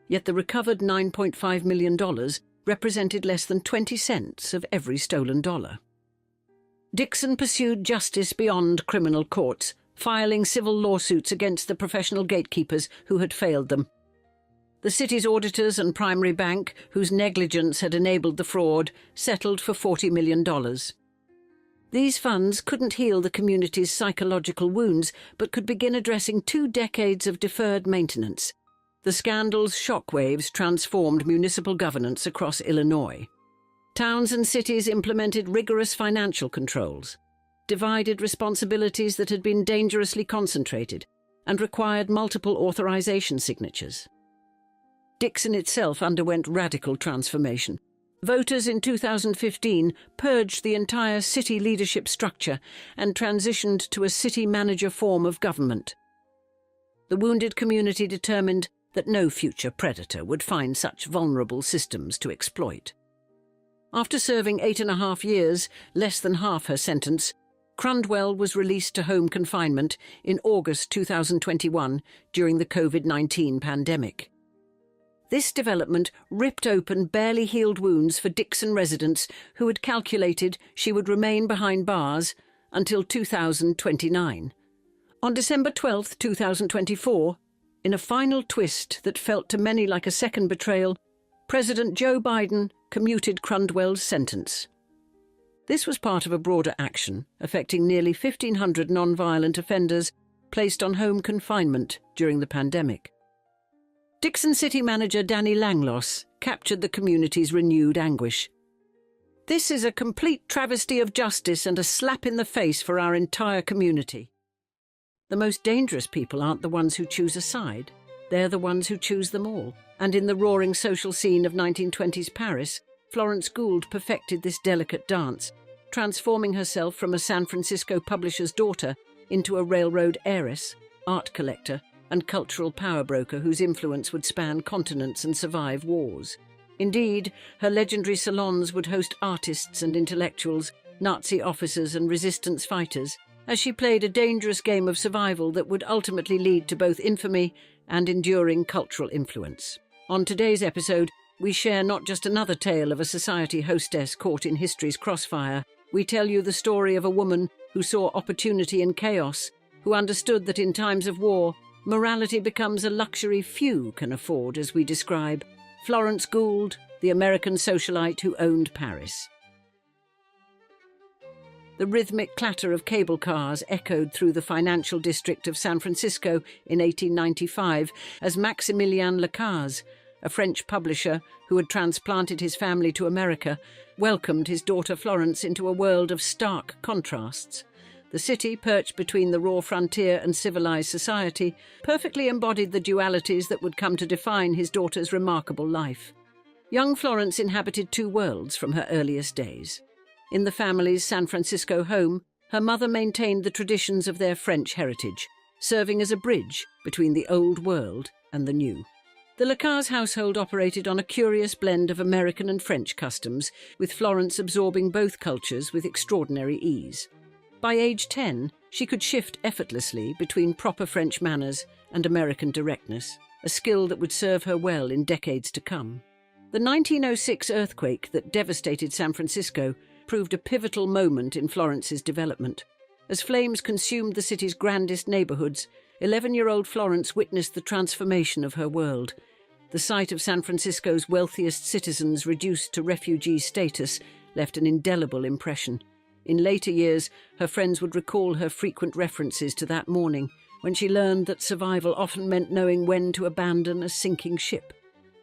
Yet the recovered $9.5 million represented less than 20 cents of every stolen dollar. Dixon pursued justice beyond criminal courts, filing civil lawsuits against the professional gatekeepers who had failed them. The city's auditors and primary bank, whose negligence had enabled the fraud, settled for $40 million. These funds couldn't heal the community's psychological wounds, but could begin addressing 2 decades of deferred maintenance. The scandal's shockwaves transformed municipal governance across Illinois. Towns and cities implemented rigorous financial controls, divided responsibilities that had been dangerously concentrated, and required multiple authorization signatures. Dixon itself underwent radical transformation. Voters in 2015 purged the entire city leadership structure and transitioned to a city manager form of government. The wounded community determined that no future predator would find such vulnerable systems to exploit. After serving 8.5 years, less than half her sentence, Crundwell was released to home confinement in August 2021 during the COVID-19 pandemic. This development ripped open barely healed wounds for Dixon residents who had calculated she would remain behind bars until 2029. On December 12, 2024, in a final twist that felt to many like a second betrayal, President Joe Biden commuted Crundwell's sentence. This was part of a broader action affecting nearly 1,500 non-violent offenders placed on home confinement during the pandemic. Dixon City Manager Danny Langloss captured the community's renewed anguish. "This is a complete travesty of justice and a slap in the face for our entire community. The most dangerous people aren't the ones who choose a side. They're the ones who choose them all." And in the roaring social scene of 1920s Paris, Florence Gould perfected this delicate dance. transforming herself from a San Francisco publisher's daughter into a railroad heiress, art collector, and cultural power broker whose influence would span continents and survive wars. Indeed, her legendary salons would host artists and intellectuals, Nazi officers and resistance fighters, as she played a dangerous game of survival that would ultimately lead to both infamy and enduring cultural influence. On today's episode, we share not just another tale of a society hostess caught in history's crossfire. We tell you the story of a woman who saw opportunity in chaos, who understood that in times of war, morality becomes a luxury few can afford, as we describe Florence Gould, the American socialite who owned Paris. The rhythmic clatter of cable cars echoed through the financial district of San Francisco in 1895 as Maximilien Lacaze, a French publisher who had transplanted his family to America, welcomed his daughter Florence into a world of stark contrasts. The city, perched between the raw frontier and civilized society, perfectly embodied the dualities that would come to define his daughter's remarkable life. Young Florence inhabited two worlds from her earliest days. In the family's San Francisco home, her mother maintained the traditions of their French heritage, serving as a bridge between the old world and the new. The Lacaze household operated on a curious blend of American and French customs, with Florence absorbing both cultures with extraordinary ease. By age 10, she could shift effortlessly between proper French manners and American directness, a skill that would serve her well in decades to come. The 1906 earthquake that devastated San Francisco proved a pivotal moment in Florence's development. As flames consumed the city's grandest neighborhoods, 11-year-old Florence witnessed the transformation of her world. The sight of San Francisco's wealthiest citizens reduced to refugee status left an indelible impression. In later years, her friends would recall her frequent references to that morning when she learned that survival often meant knowing when to abandon a sinking ship.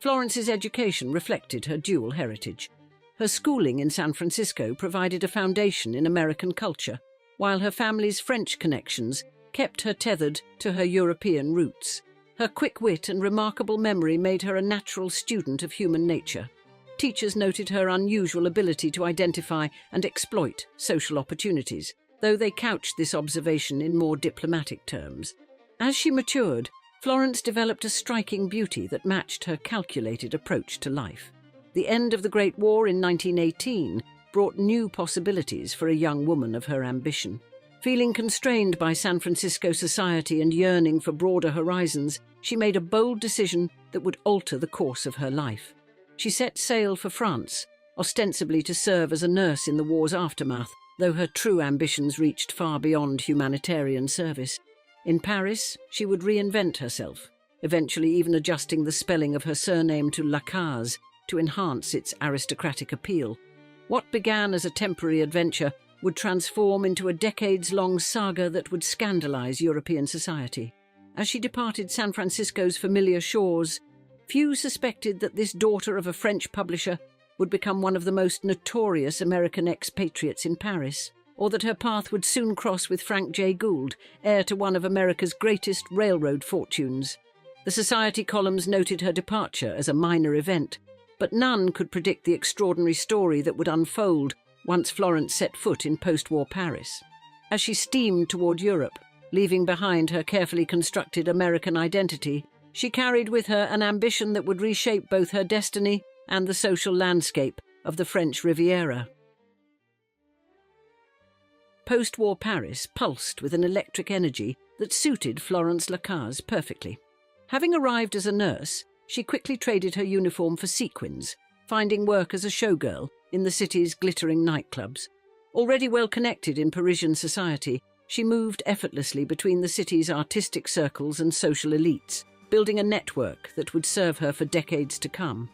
Florence's education reflected her dual heritage. Her schooling in San Francisco provided a foundation in American culture, while her family's French connections kept her tethered to her European roots. Her quick wit and remarkable memory made her a natural student of human nature. Teachers noted her unusual ability to identify and exploit social opportunities, though they couched this observation in more diplomatic terms. As she matured, Florence developed a striking beauty that matched her calculated approach to life. The end of the Great War in 1918 brought new possibilities for a young woman of her ambition. Feeling constrained by San Francisco society and yearning for broader horizons, she made a bold decision that would alter the course of her life. She set sail for France, ostensibly to serve as a nurse in the war's aftermath, though her true ambitions reached far beyond humanitarian service. In Paris, she would reinvent herself, eventually even adjusting the spelling of her surname to Lacaze to enhance its aristocratic appeal. What began as a temporary adventure would transform into a decades-long saga that would scandalize European society. As she departed San Francisco's familiar shores, few suspected that this daughter of a French publisher would become one of the most notorious American expatriates in Paris, or that her path would soon cross with Frank J. Gould, heir to one of America's greatest railroad fortunes. The society columns noted her departure as a minor event, but none could predict the extraordinary story that would unfold once Florence set foot in post-war Paris. As she steamed toward Europe, leaving behind her carefully constructed American identity, she carried with her an ambition that would reshape both her destiny and the social landscape of the French Riviera. Post-war Paris pulsed with an electric energy that suited Florence Lacaze perfectly. Having arrived as a nurse, she quickly traded her uniform for sequins, finding work as a showgirl in the city's glittering nightclubs. Already well connected in Parisian society, she moved effortlessly between the city's artistic circles and social elites, building a network that would serve her for decades to come.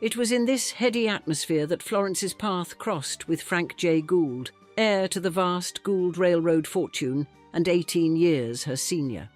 It was in this heady atmosphere that Florence's path crossed with Frank J. Gould, heir to the vast Gould Railroad fortune and 18 years her senior.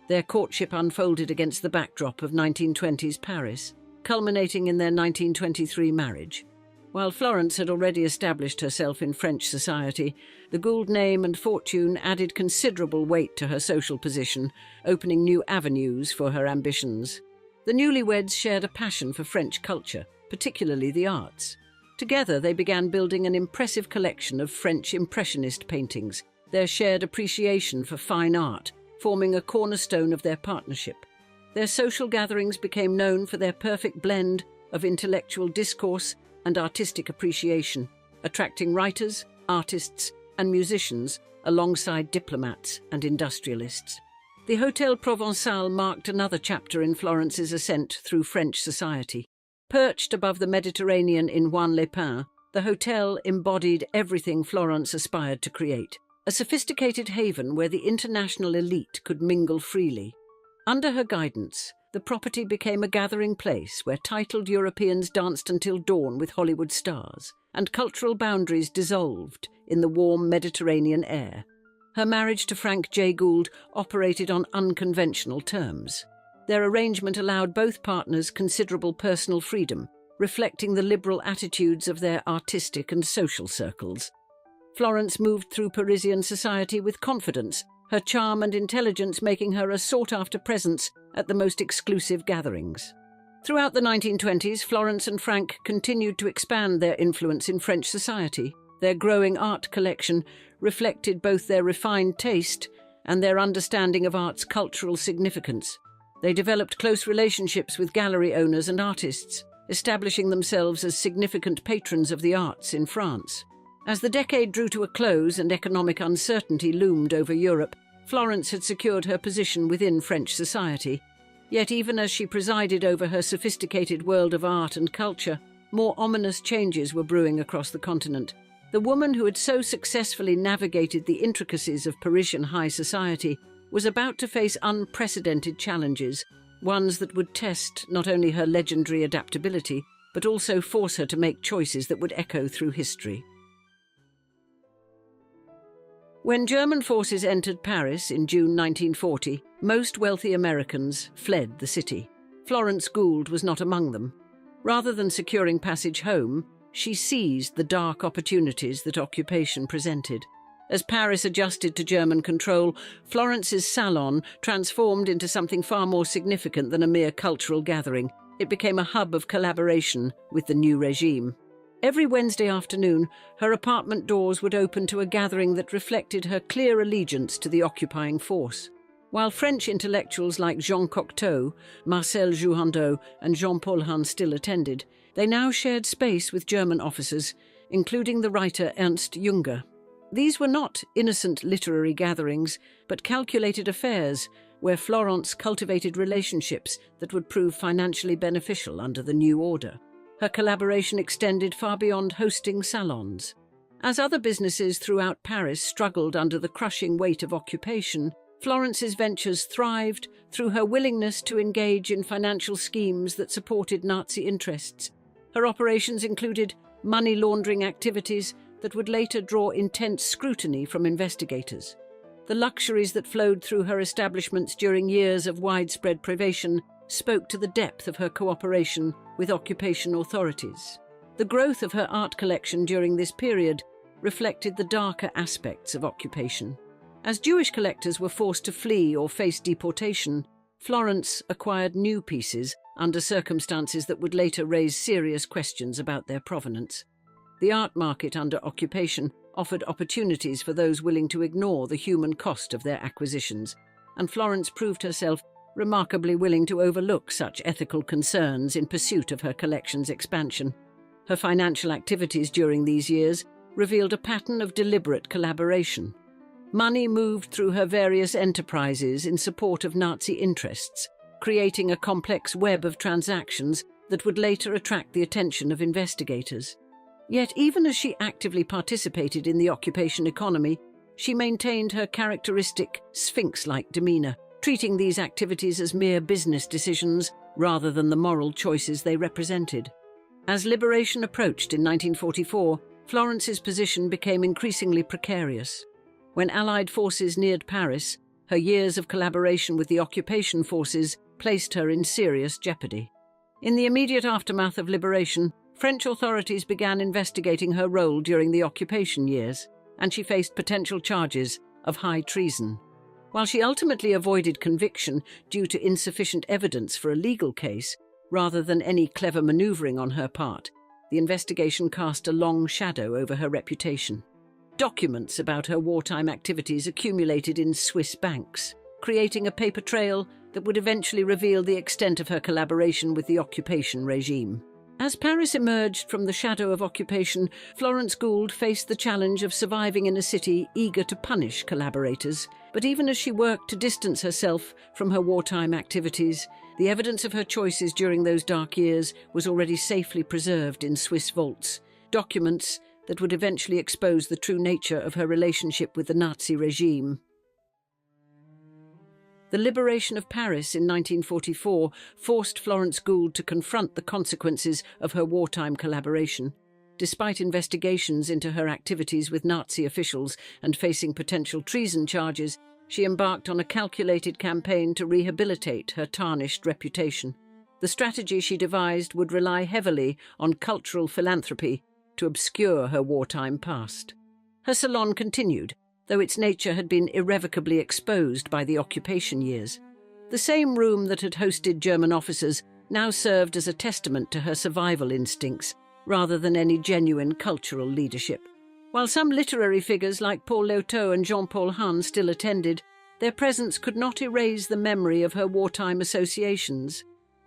Their courtship unfolded against the backdrop of 1920s Paris, culminating in their 1923 marriage. While Florence had already established herself in French society, the Gould name and fortune added considerable weight to her social position, opening new avenues for her ambitions. The newlyweds shared a passion for French culture, particularly the arts. Together they began building an impressive collection of French Impressionist paintings, their shared appreciation for fine art forming a cornerstone of their partnership. Their social gatherings became known for their perfect blend of intellectual discourse and artistic appreciation, attracting writers, artists, and musicians alongside diplomats and industrialists. The Hôtel Provençal marked another chapter in Florence's ascent through French society. Perched above the Mediterranean in Juan-les-Pins, the hotel embodied everything Florence aspired to create, a sophisticated haven where the international elite could mingle freely. Under her guidance, the property became a gathering place where titled Europeans danced until dawn with Hollywood stars, and cultural boundaries dissolved in the warm Mediterranean air. Her marriage to Frank J. Gould operated on unconventional terms. Their arrangement allowed both partners considerable personal freedom, reflecting the liberal attitudes of their artistic and social circles. Florence moved through Parisian society with confidence, her charm and intelligence making her a sought-after presence at the most exclusive gatherings. Throughout the 1920s, Florence and Frank continued to expand their influence in French society. Their growing art collection reflected both their refined taste and their understanding of art's cultural significance. They developed close relationships with gallery owners and artists, establishing themselves as significant patrons of the arts in France. As the decade drew to a close and economic uncertainty loomed over Europe, Florence had secured her position within French society. Yet even as she presided over her sophisticated world of art and culture, more ominous changes were brewing across the continent. The woman who had so successfully navigated the intricacies of Parisian high society was about to face unprecedented challenges, ones that would test not only her legendary adaptability, but also force her to make choices that would echo through history. When German forces entered Paris in June 1940, most wealthy Americans fled the city. Florence Gould was not among them. Rather than securing passage home, she seized the dark opportunities that occupation presented. As Paris adjusted to German control, Florence's salon transformed into something far more significant than a mere cultural gathering. It became a hub of collaboration with the new regime. Every Wednesday afternoon, her apartment doors would open to a gathering that reflected her clear allegiance to the occupying force. While French intellectuals like Jean Cocteau, Marcel Jouhandeau, and Jean-Paul Hun still attended, they now shared space with German officers, including the writer Ernst Junger. These were not innocent literary gatherings, but calculated affairs where Florence cultivated relationships that would prove financially beneficial under the new order. Her collaboration extended far beyond hosting salons. As other businesses throughout Paris struggled under the crushing weight of occupation, Florence's ventures thrived through her willingness to engage in financial schemes that supported Nazi interests. Her operations included money laundering activities that would later draw intense scrutiny from investigators. The luxuries that flowed through her establishments during years of widespread privation spoke to the depth of her cooperation with occupation authorities. The growth of her art collection during this period reflected the darker aspects of occupation. As Jewish collectors were forced to flee or face deportation, Florence acquired new pieces under circumstances that would later raise serious questions about their provenance. The art market under occupation offered opportunities for those willing to ignore the human cost of their acquisitions, and Florence proved herself remarkably willing to overlook such ethical concerns in pursuit of her collection's expansion. Her financial activities during these years revealed a pattern of deliberate collaboration. Money moved through her various enterprises in support of Nazi interests, creating a complex web of transactions that would later attract the attention of investigators. Yet even as she actively participated in the occupation economy, she maintained her characteristic Sphinx-like demeanor, treating these activities as mere business decisions rather than the moral choices they represented. As liberation approached in 1944, Florence's position became increasingly precarious. When Allied forces neared Paris, her years of collaboration with the occupation forces placed her in serious jeopardy. In the immediate aftermath of liberation, French authorities began investigating her role during the occupation years, and she faced potential charges of high treason. While she ultimately avoided conviction due to insufficient evidence for a legal case, rather than any clever maneuvering on her part, The investigation cast a long shadow over her reputation. Documents about her wartime activities accumulated in Swiss banks, creating a paper trail that would eventually reveal the extent of her collaboration with the occupation regime. As Paris emerged from the shadow of occupation, Florence Gould faced the challenge of surviving in a city eager to punish collaborators. But even as she worked to distance herself from her wartime activities, the evidence of her choices during those dark years was already safely preserved in Swiss vaults, documents that would eventually expose the true nature of her relationship with the Nazi regime. The liberation of Paris in 1944 forced Florence Gould to confront the consequences of her wartime collaboration. Despite investigations into her activities with Nazi officials and facing potential treason charges, she embarked on a calculated campaign to rehabilitate her tarnished reputation. The strategy she devised would rely heavily on cultural philanthropy to obscure her wartime past. Her salon continued, though its nature had been irrevocably exposed by the occupation years. The same room that had hosted German officers now served as a testament to her survival instincts, rather than any genuine cultural leadership. While some literary figures like Paul Leotot and Jean-Paul Hahn still attended, their presence could not erase the memory of her wartime associations.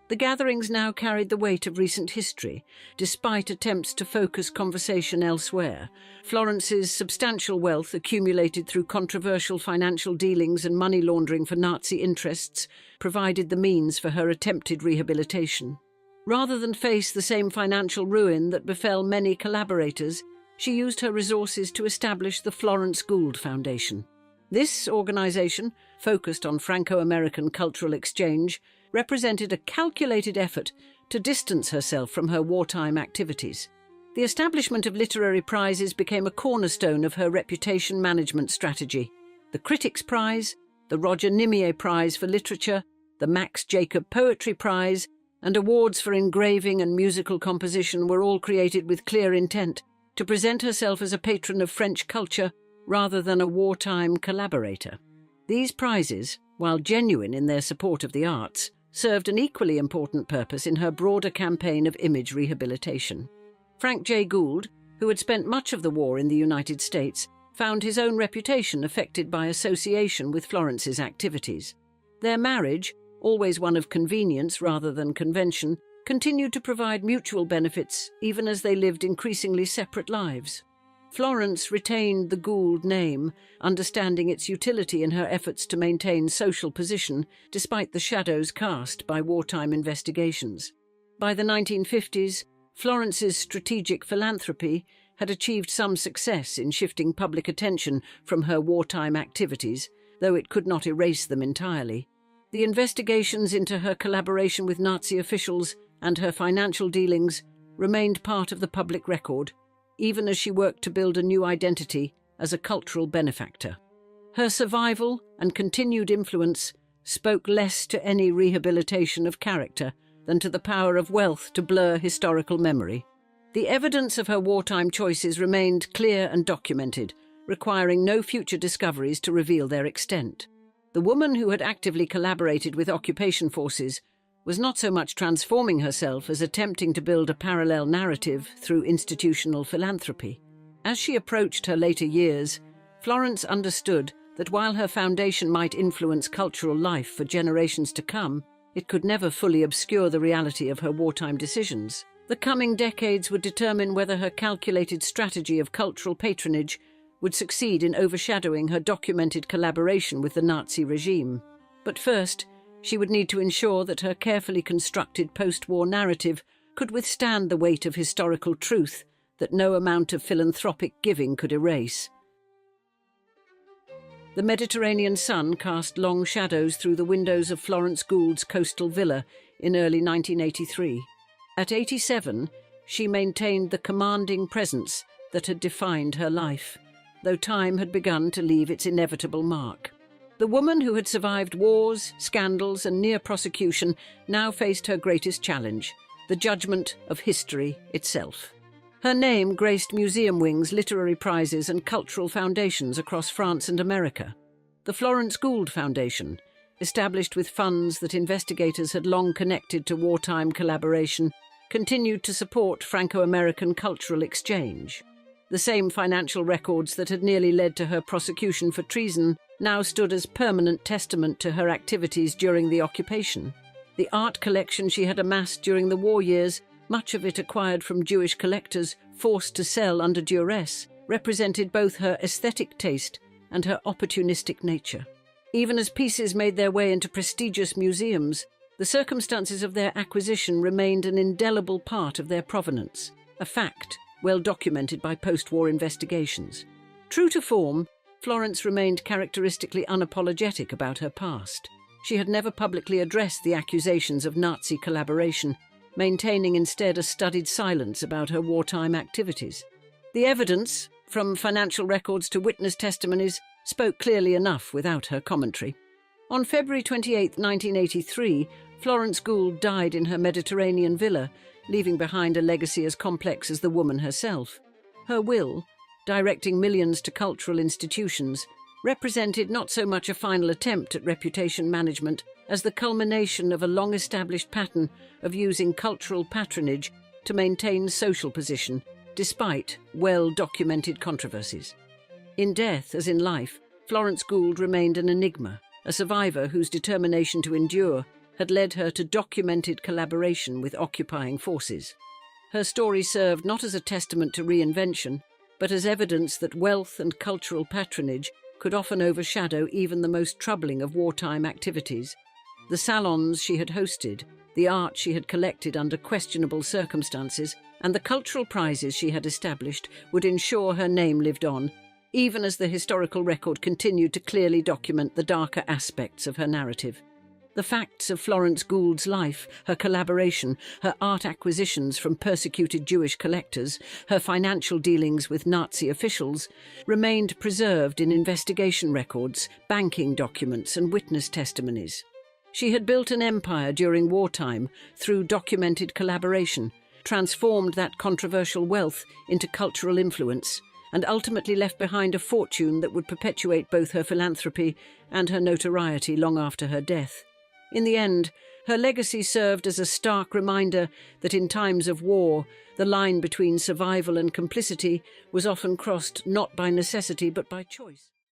The gatherings now carried the weight of recent history, despite attempts to focus conversation elsewhere. Florence's substantial wealth, accumulated through controversial financial dealings and money laundering for Nazi interests, provided the means for her attempted rehabilitation. Rather than face the same financial ruin that befell many collaborators, she used her resources to establish the Florence Gould Foundation. This organization, focused on Franco-American cultural exchange, represented a calculated effort to distance herself from her wartime activities. The establishment of literary prizes became a cornerstone of her reputation management strategy. The Critics' Prize, the Roger Nimier Prize for Literature, the Max Jacob Poetry Prize, and awards for engraving and musical composition were all created with clear intent to present herself as a patron of French culture rather than a wartime collaborator. These prizes, while genuine in their support of the arts, served an equally important purpose in her broader campaign of image rehabilitation. Frank J. Gould, who had spent much of the war in the United States, found his own reputation affected by association with Florence's activities. Their marriage, always one of convenience rather than convention, continued to provide mutual benefits even as they lived increasingly separate lives. Florence retained the Gould name, understanding its utility in her efforts to maintain social position despite the shadows cast by wartime investigations. By the 1950s, Florence's strategic philanthropy had achieved some success in shifting public attention from her wartime activities, though it could not erase them entirely. The investigations into her collaboration with Nazi officials and her financial dealings remained part of the public record, even as she worked to build a new identity as a cultural benefactor. Her survival and continued influence spoke less to any rehabilitation of character than to the power of wealth to blur historical memory. The evidence of her wartime choices remained clear and documented, requiring no future discoveries to reveal their extent. The woman who had actively collaborated with occupation forces was not so much transforming herself as attempting to build a parallel narrative through institutional philanthropy. As she approached her later years, Florence understood that while her foundation might influence cultural life for generations to come, it could never fully obscure the reality of her wartime decisions. The coming decades would determine whether her calculated strategy of cultural patronage would succeed in overshadowing her documented collaboration with the Nazi regime. But first, she would need to ensure that her carefully constructed post-war narrative could withstand the weight of historical truth that no amount of philanthropic giving could erase. The Mediterranean sun cast long shadows through the windows of Florence Gould's coastal villa in early 1983. At 87, she maintained the commanding presence that had defined her life, though time had begun to leave its inevitable mark. The woman who had survived wars, scandals, and near prosecution now faced her greatest challenge, the judgment of history itself. Her name graced museum wings, literary prizes, and cultural foundations across France and America. The Florence Gould Foundation, established with funds that investigators had long connected to wartime collaboration, continued to support Franco-American cultural exchange. The same financial records that had nearly led to her prosecution for treason now stood as permanent testament to her activities during the occupation. The art collection she had amassed during the war years, much of it acquired from Jewish collectors forced to sell under duress, represented both her aesthetic taste and her opportunistic nature. Even as pieces made their way into prestigious museums, the circumstances of their acquisition remained an indelible part of their provenance, a fact well documented by post-war investigations. True to form, Florence remained characteristically unapologetic about her past. She had never publicly addressed the accusations of Nazi collaboration, maintaining instead a studied silence about her wartime activities. The evidence, from financial records to witness testimonies, spoke clearly enough without her commentary. On February 28, 1983, Florence Gould died in her Mediterranean villa, leaving behind a legacy as complex as the woman herself. Her will, directing millions to cultural institutions, represented not so much a final attempt at reputation management as the culmination of a long-established pattern of using cultural patronage to maintain social position, despite well-documented controversies. In death, as in life, Florence Gould remained an enigma, a survivor whose determination to endure had led her to documented collaboration with occupying forces. Her story served not as a testament to reinvention, but as evidence that wealth and cultural patronage could often overshadow even the most troubling of wartime activities. The salons she had hosted, the art she had collected under questionable circumstances, and the cultural prizes she had established would ensure her name lived on, even as the historical record continued to clearly document the darker aspects of her narrative. The facts of Florence Gould's life, her collaboration, her art acquisitions from persecuted Jewish collectors, her financial dealings with Nazi officials, remained preserved in investigation records, banking documents, and witness testimonies. She had built an empire during wartime through documented collaboration, transformed that controversial wealth into cultural influence, and ultimately left behind a fortune that would perpetuate both her philanthropy and her notoriety long after her death. In the end, her legacy served as a stark reminder that in times of war, the line between survival and complicity was often crossed not by necessity but by choice.